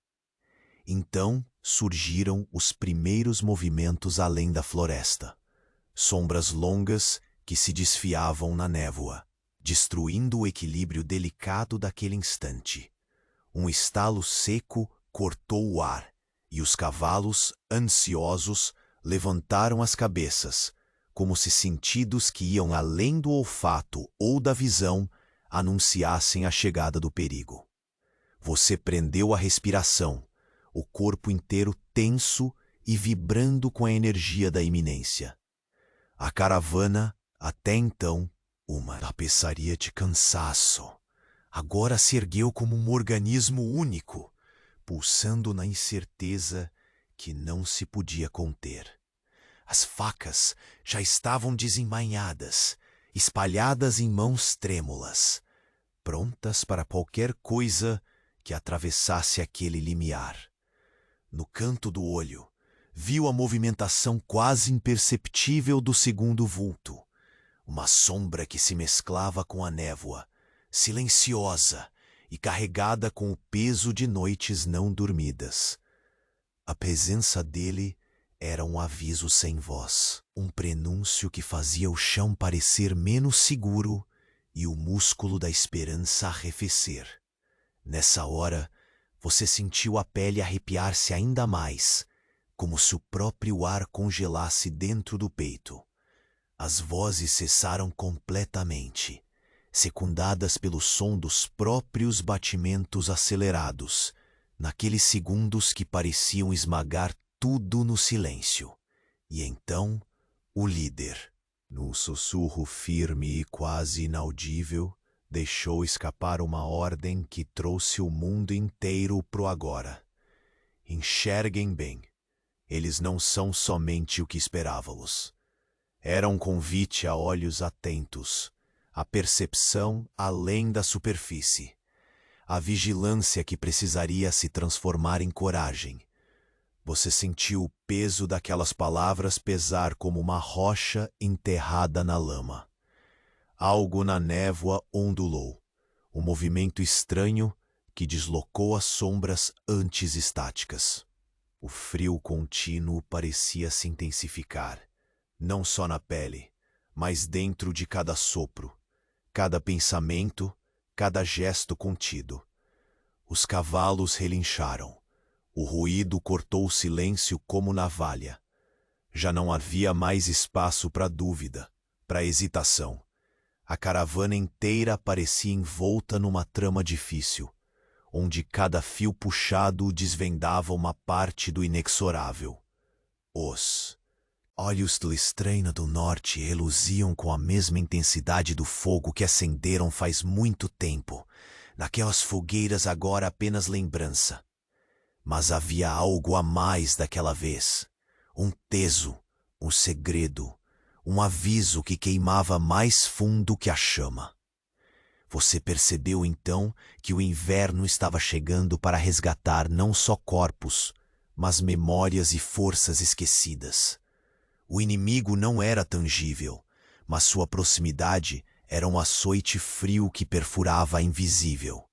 Speaker 1: Então surgiram os primeiros movimentos além da floresta, sombras longas que se desfiavam na névoa, destruindo o equilíbrio delicado daquele instante. Um estalo seco cortou o ar, e os cavalos, ansiosos, levantaram as cabeças, como se sentidos que iam além do olfato ou da visão anunciassem a chegada do perigo. Você prendeu a respiração, o corpo inteiro tenso e vibrando com a energia da iminência. A caravana, até então, uma tapeçaria de cansaço, agora se ergueu como um organismo único, pulsando na incerteza que não se podia conter. As facas já estavam desembainhadas, espalhadas em mãos trêmulas, prontas para qualquer coisa que atravessasse aquele limiar. No canto do olho, viu a movimentação quase imperceptível do segundo vulto, uma sombra que se mesclava com a névoa, silenciosa e carregada com o peso de noites não dormidas. A presença dele era um aviso sem voz, um prenúncio que fazia o chão parecer menos seguro e o músculo da esperança arrefecer. Nessa hora, você sentiu a pele arrepiar-se ainda mais, como se o próprio ar congelasse dentro do peito. As vozes cessaram completamente, secundadas pelo som dos próprios batimentos acelerados, naqueles segundos que pareciam esmagar tudo no silêncio. E então, o líder, num sussurro firme e quase inaudível, deixou escapar uma ordem que trouxe o mundo inteiro pro agora. Enxerguem bem, eles não são somente o que esperávamos. Era um convite a olhos atentos, a percepção além da superfície, a vigilância que precisaria se transformar em coragem. Você sentiu o peso daquelas palavras pesar como uma rocha enterrada na lama. Algo na névoa ondulou, um movimento estranho que deslocou as sombras antes estáticas. O frio contínuo parecia se intensificar, não só na pele, mas dentro de cada sopro, cada pensamento, cada gesto contido. Os cavalos relincharam. O ruído cortou o silêncio como navalha. Já não havia mais espaço para dúvida, para hesitação. A caravana inteira parecia envolta numa trama difícil, onde cada fio puxado desvendava uma parte do inexorável. Os olhos do estranho do norte reluziam com a mesma intensidade do fogo que acenderam faz muito tempo, naquelas fogueiras agora apenas lembrança. Mas havia algo a mais daquela vez, um teso, um segredo, um aviso que queimava mais fundo que a chama. Você percebeu então que o inverno estava chegando para resgatar não só corpos, mas memórias e forças esquecidas. O inimigo não era tangível, mas sua proximidade era um açoite frio que perfurava a invisível.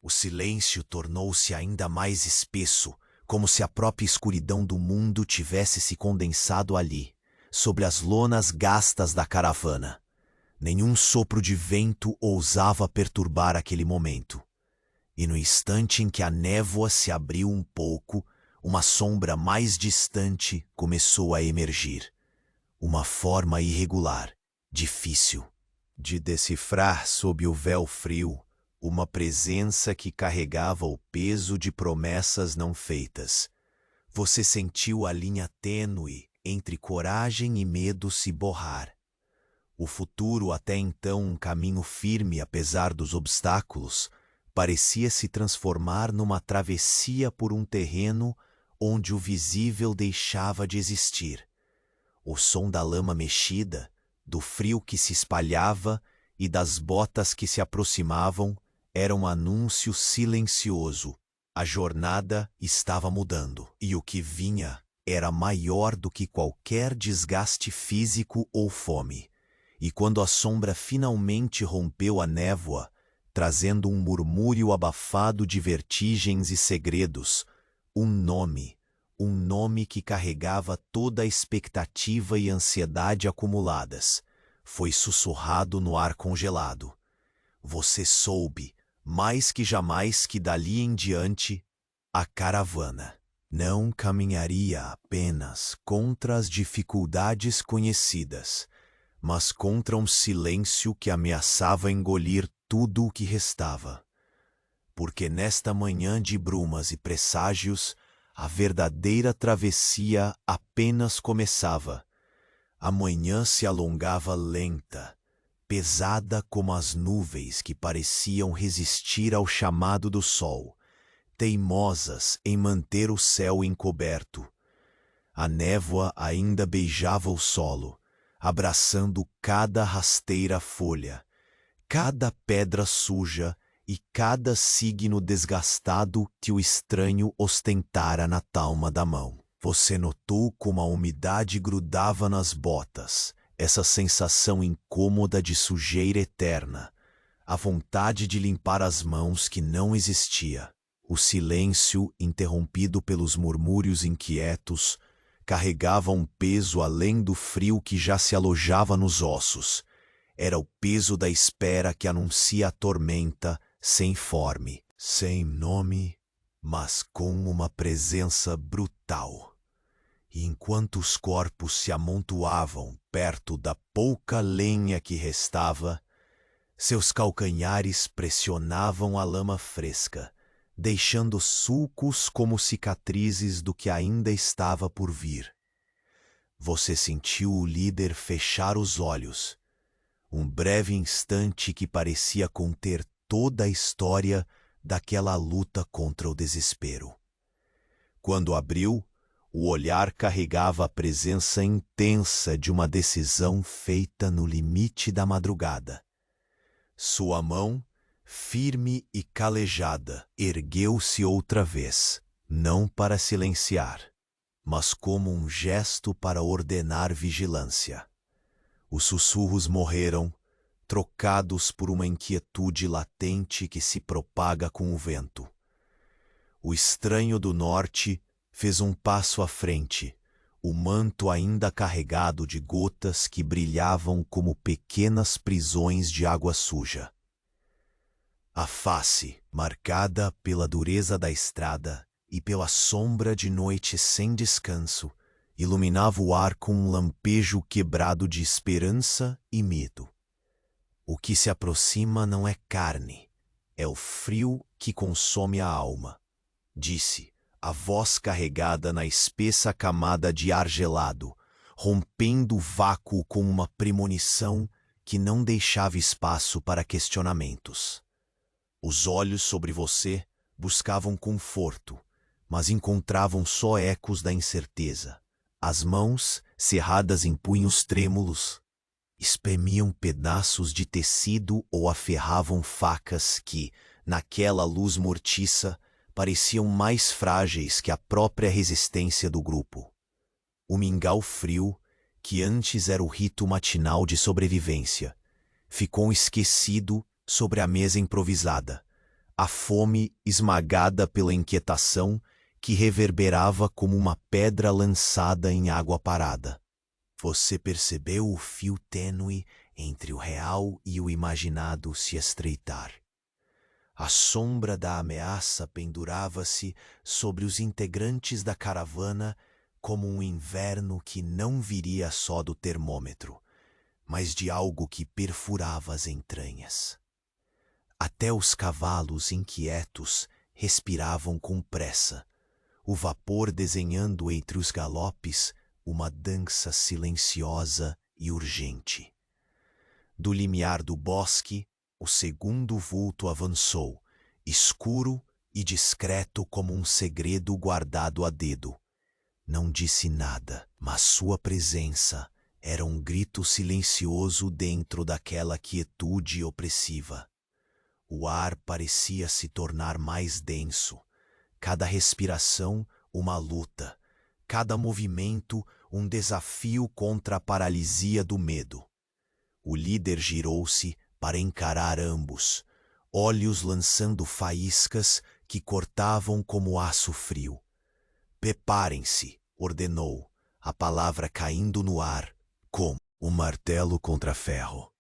Speaker 1: O silêncio tornou-se ainda mais espesso, como se a própria escuridão do mundo tivesse se condensado ali, sobre as lonas gastas da caravana. Nenhum sopro de vento ousava perturbar aquele momento. E no instante em que a névoa se abriu um pouco, uma sombra mais distante começou a emergir. Uma forma irregular, difícil de decifrar sob o véu frio, uma presença que carregava o peso de promessas não feitas. Você sentiu a linha tênue entre coragem e medo se borrar. O futuro, até então um caminho firme apesar dos obstáculos, parecia se transformar numa travessia por um terreno onde o visível deixava de existir. O som da lama mexida, do frio que se espalhava e das botas que se aproximavam era um anúncio silencioso. A jornada estava mudando e o que vinha era maior do que qualquer desgaste físico ou fome. E quando a sombra finalmente rompeu a névoa, trazendo um murmúrio abafado de vertigens e segredos, um nome que carregava toda a expectativa e ansiedade acumuladas, foi sussurrado no ar congelado. Você soube, mais que jamais que dali em diante a caravana não caminharia apenas contra as dificuldades conhecidas, mas contra um silêncio que ameaçava engolir tudo o que restava. Porque nesta manhã de brumas e presságios, a verdadeira travessia apenas começava. A manhã se alongava lenta, pesada como as nuvens que pareciam resistir ao chamado do sol, teimosas em manter o céu encoberto. A névoa ainda beijava o solo, abraçando cada rasteira folha, cada pedra suja e cada signo desgastado que o estranho ostentara na palma da mão. Você notou como a umidade grudava nas botas, essa sensação incômoda de sujeira eterna, a vontade de limpar as mãos que não existia. O silêncio, interrompido pelos murmúrios inquietos, carregava um peso além do frio que já se alojava nos ossos. Era o peso da espera que anuncia a tormenta, sem forma, sem nome, mas com uma presença brutal. E enquanto os corpos se amontoavam perto da pouca lenha que restava, seus calcanhares pressionavam a lama fresca, deixando sulcos como cicatrizes do que ainda estava por vir. Você sentiu o líder fechar os olhos, um breve instante que parecia conter toda a história daquela luta contra o desespero. Quando abriu, o olhar carregava a presença intensa de uma decisão feita no limite da madrugada. Sua mão, firme e calejada, ergueu-se outra vez, não para silenciar, mas como um gesto para ordenar vigilância. Os sussurros morreram, trocados por uma inquietude latente que se propaga com o vento. O estranho do norte fez um passo à frente, o manto ainda carregado de gotas que brilhavam como pequenas prisões de água suja. A face, marcada pela dureza da estrada e pela sombra de noite sem descanso, iluminava o ar com um lampejo quebrado de esperança e medo. O que se aproxima não é carne, é o frio que consome a alma, disse, a voz carregada na espessa camada de ar gelado, rompendo o vácuo com uma premonição que não deixava espaço para questionamentos. Os olhos sobre você buscavam conforto, mas encontravam só ecos da incerteza. As mãos, cerradas em punhos trêmulos, espremiam pedaços de tecido ou aferravam facas que, naquela luz mortiça, pareciam mais frágeis que a própria resistência do grupo. O mingau frio, que antes era o rito matinal de sobrevivência, ficou esquecido sobre a mesa improvisada, a fome esmagada pela inquietação que reverberava como uma pedra lançada em água parada. Você percebeu o fio tênue entre o real e o imaginado se estreitar. A sombra da ameaça pendurava-se sobre os integrantes da caravana como um inverno que não viria só do termômetro, mas de algo que perfurava as entranhas. Até os cavalos inquietos respiravam com pressa, o vapor desenhando entre os galopes uma dança silenciosa e urgente. Do limiar do bosque, o segundo vulto avançou, escuro e discreto como um segredo guardado a dedo. Não disse nada, mas sua presença era um grito silencioso dentro daquela quietude opressiva. O ar parecia se tornar mais denso, cada respiração uma luta, cada movimento um desafio contra a paralisia do medo. O líder girou-se para encarar ambos, olhos lançando faíscas que cortavam como aço frio. Preparem-se, ordenou, a palavra caindo no ar, como um martelo contra ferro.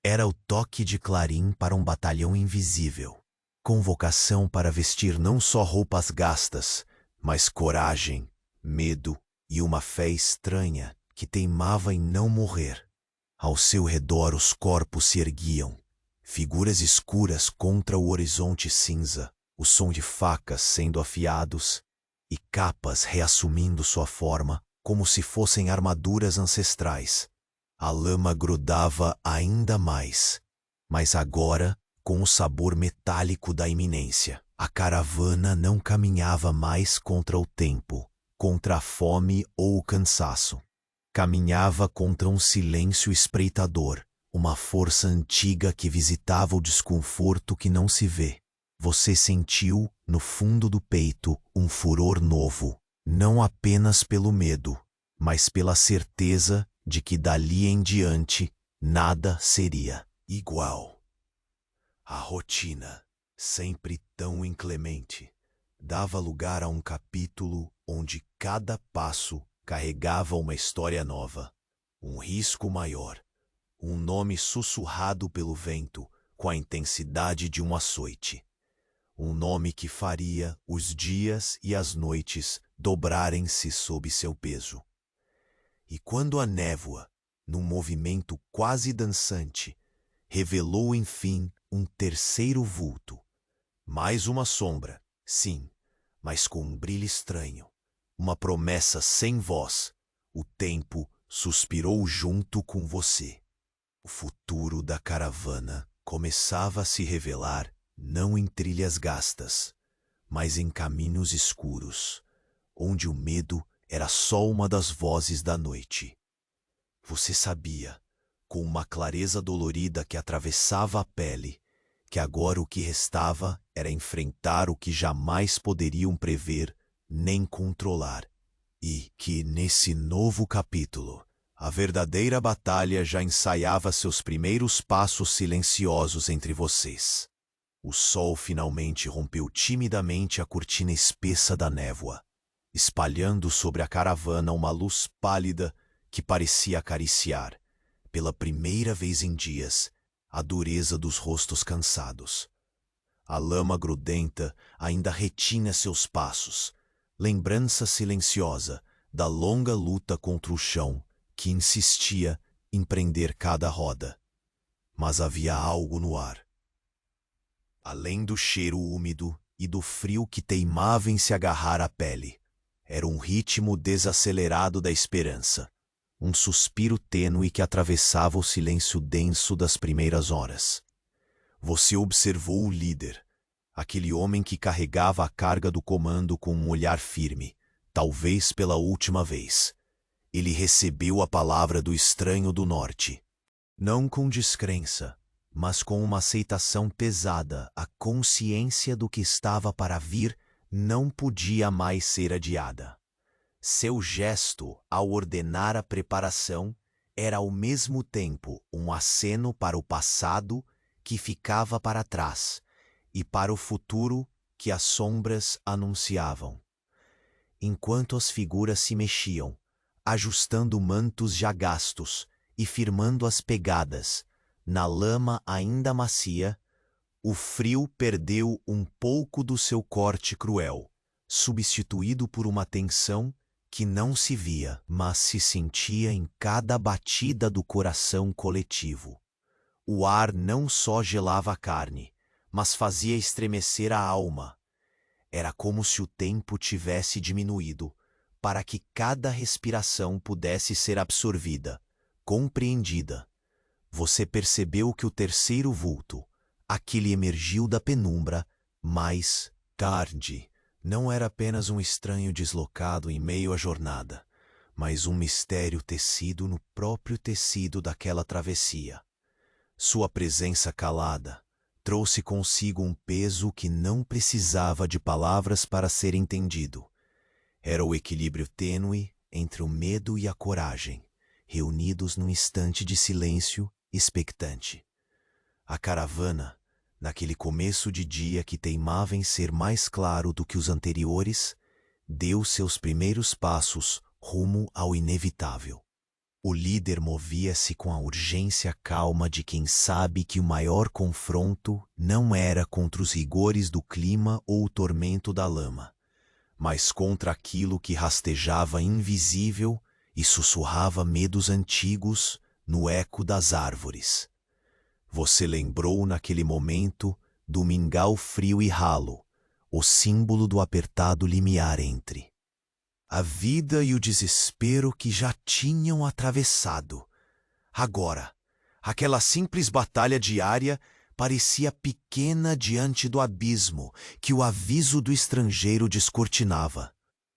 Speaker 1: Era o toque de clarim para um batalhão invisível. convocação para vestir não só roupas gastas, mas coragem, medo e uma fé estranha que teimava em não morrer. Ao seu redor os corpos se erguiam, figuras escuras contra o horizonte cinza, o som de facas sendo afiados e capas reassumindo sua forma como se fossem armaduras ancestrais. A lama grudava ainda mais, mas agora com o sabor metálico da iminência. A caravana não caminhava mais contra o tempo, contra a fome ou o cansaço. Caminhava contra um silêncio espreitador, uma força antiga que visitava o desconforto que não se vê. Você sentiu, no fundo do peito, um furor novo, não apenas pelo medo, mas pela certeza de que dali em diante nada seria igual. A rotina, sempre tão inclemente, dava lugar a um capítulo onde cada passo carregava uma história nova, um risco maior, um nome sussurrado pelo vento com a intensidade de um açoite. Um nome que faria os dias e as noites dobrarem-se sob seu peso. E quando a névoa, num movimento quase dançante, revelou enfim um terceiro vulto, mais uma sombra, sim, mas com um brilho estranho, uma promessa sem voz, o tempo suspirou junto com você. O futuro da caravana começava a se revelar não em trilhas gastas, mas em caminhos escuros, onde o medo era só uma das vozes da noite. Você sabia, com uma clareza dolorida que atravessava a pele, que agora o que restava era enfrentar o que jamais poderiam prever nem controlar, e que, nesse novo capítulo, a verdadeira batalha já ensaiava seus primeiros passos silenciosos entre vocês. O sol finalmente rompeu timidamente a cortina espessa da névoa, espalhando sobre a caravana uma luz pálida que parecia acariciar, pela primeira vez em dias, a dureza dos rostos cansados. A lama grudenta ainda retinha seus passos, lembrança silenciosa da longa luta contra o chão que insistia em prender cada roda. Mas havia algo no ar. Além do cheiro úmido e do frio que teimava em se agarrar à pele, era um ritmo desacelerado da esperança, um suspiro tênue que atravessava o silêncio denso das primeiras horas. Você observou o líder, aquele homem que carregava a carga do comando com um olhar firme, talvez pela última vez. Ele recebeu a palavra do estranho do norte, não com descrença, mas com uma aceitação pesada. A consciência do que estava para vir não podia mais ser adiada. Seu gesto, ao ordenar a preparação, era ao mesmo tempo um aceno para o passado que ficava para trás e para o futuro que as sombras anunciavam. Enquanto as figuras se mexiam, ajustando mantos já gastos e firmando as pegadas, na lama ainda macia, o frio perdeu um pouco do seu corte cruel, substituído por uma tensão que não se via, mas se sentia em cada batida do coração coletivo. O ar não só gelava a carne, mas fazia estremecer a alma. Era como se o tempo tivesse diminuído, para que cada respiração pudesse ser absorvida, compreendida. Você percebeu que o terceiro vulto, aquele emergiu da penumbra, mais tarde, não era apenas um estranho deslocado em meio à jornada, mas um mistério tecido no próprio tecido daquela travessia. Sua presença calada trouxe consigo um peso que não precisava de palavras para ser entendido. Era o equilíbrio tênue entre o medo e a coragem, reunidos num instante de silêncio expectante. A caravana, naquele começo de dia que teimava em ser mais claro do que os anteriores, deu seus primeiros passos rumo ao inevitável. O líder movia-se com a urgência calma de quem sabe que o maior confronto não era contra os rigores do clima ou o tormento da lama, mas contra aquilo que rastejava invisível e sussurrava medos antigos no eco das árvores. Você lembrou naquele momento do mingau frio e ralo, o símbolo do apertado limiar entre a vida e o desespero que já tinham atravessado. Agora, aquela simples batalha diária parecia pequena diante do abismo que o aviso do estrangeiro descortinava.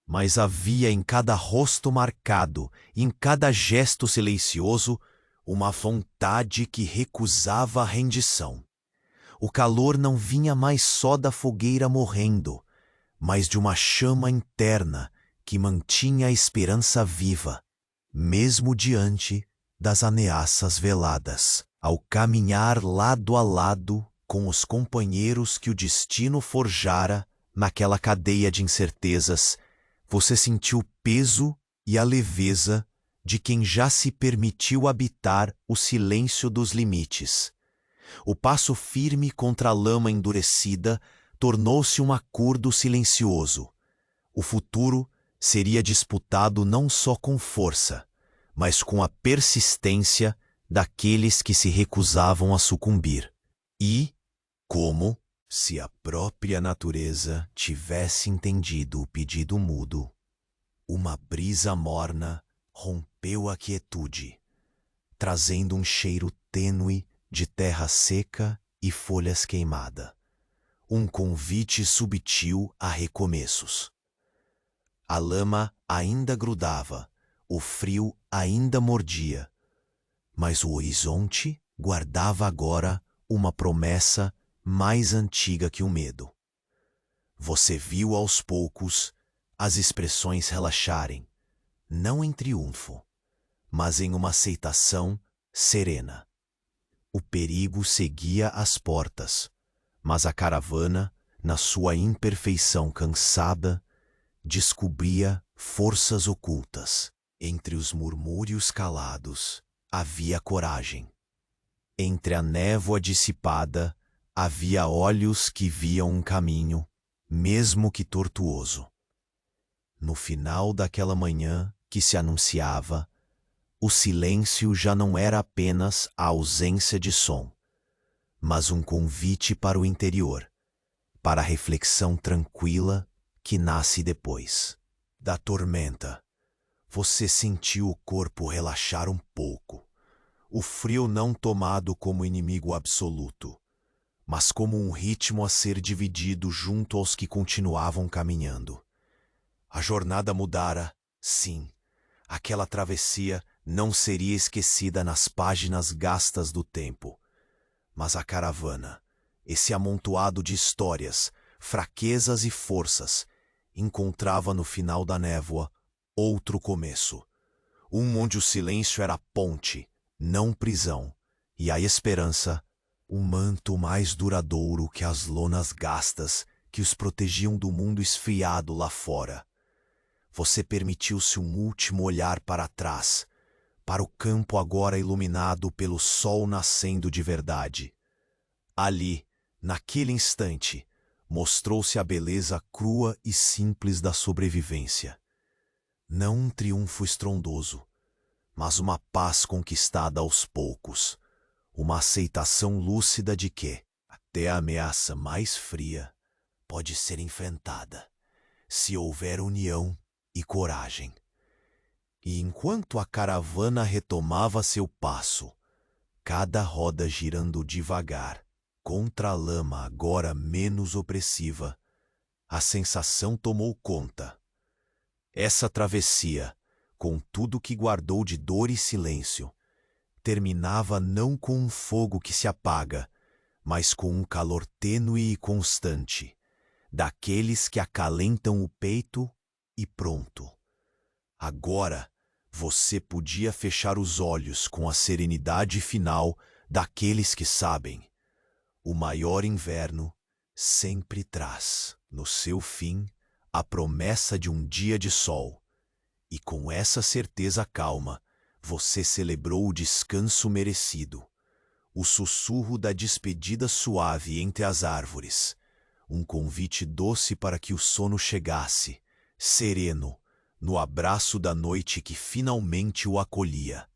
Speaker 1: Mas havia em cada rosto marcado, em cada gesto silencioso, uma vontade que recusava a rendição. O calor não vinha mais só da fogueira morrendo, mas de uma chama interna que mantinha a esperança viva, mesmo diante das ameaças veladas. Ao caminhar lado a lado com os companheiros que o destino forjara naquela cadeia de incertezas, você sentiu o peso e a leveza de quem já se permitiu habitar o silêncio dos limites. O passo firme contra a lama endurecida tornou-se um acordo silencioso. O futuro seria disputado não só com força, mas com a persistência daqueles que se recusavam a sucumbir. E, como se a própria natureza tivesse entendido o pedido mudo, uma brisa morna rompeu a quietude, trazendo um cheiro tênue de terra seca e folhas queimadas. Um convite subtil a recomeços. A lama ainda grudava, o frio ainda mordia, mas o horizonte guardava agora uma promessa mais antiga que o medo. Você viu aos poucos as expressões relaxarem, não em triunfo, mas em uma aceitação serena. O perigo seguia às portas, mas a caravana, na sua imperfeição cansada, descobria forças ocultas. Entre os murmúrios calados havia coragem. Entre a névoa dissipada havia olhos que viam um caminho, mesmo que tortuoso. No final daquela manhã que se anunciava, o silêncio já não era apenas a ausência de som, mas um convite para o interior, para a reflexão tranquila que nasce depois da tormenta. Você sentiu o corpo relaxar um pouco, o frio não tomado como inimigo absoluto, mas como um ritmo a ser dividido junto aos que continuavam caminhando. A jornada mudara, sim. Aquela travessia não seria esquecida nas páginas gastas do tempo. Mas a caravana, esse amontoado de histórias, fraquezas e forças, encontrava no final da névoa outro começo. Onde o silêncio era ponte, não prisão, e a esperança, um manto mais duradouro que as lonas gastas que os protegiam do mundo esfriado lá fora. Você permitiu-se um último olhar para trás, para o campo agora iluminado pelo sol nascendo de verdade. Ali, naquele instante, mostrou-se a beleza crua e simples da sobrevivência. Não um triunfo estrondoso, mas uma paz conquistada aos poucos, uma aceitação lúcida de que até a ameaça mais fria pode ser enfrentada, se houver união e coragem. E enquanto a caravana retomava seu passo, cada roda girando devagar, contra a lama agora menos opressiva, a sensação tomou conta. Essa travessia, com tudo que guardou de dor e silêncio, terminava não com um fogo que se apaga, mas com um calor tênue e constante, daqueles que acalentam o peito e pronto. Agora, você podia fechar os olhos com a serenidade final daqueles que sabem. O maior inverno sempre traz, no seu fim, a promessa de um dia de sol. E com essa certeza calma, você celebrou o descanso merecido, o sussurro da despedida suave entre as árvores, um convite doce para que o sono chegasse, sereno, no abraço da noite que finalmente o acolhia.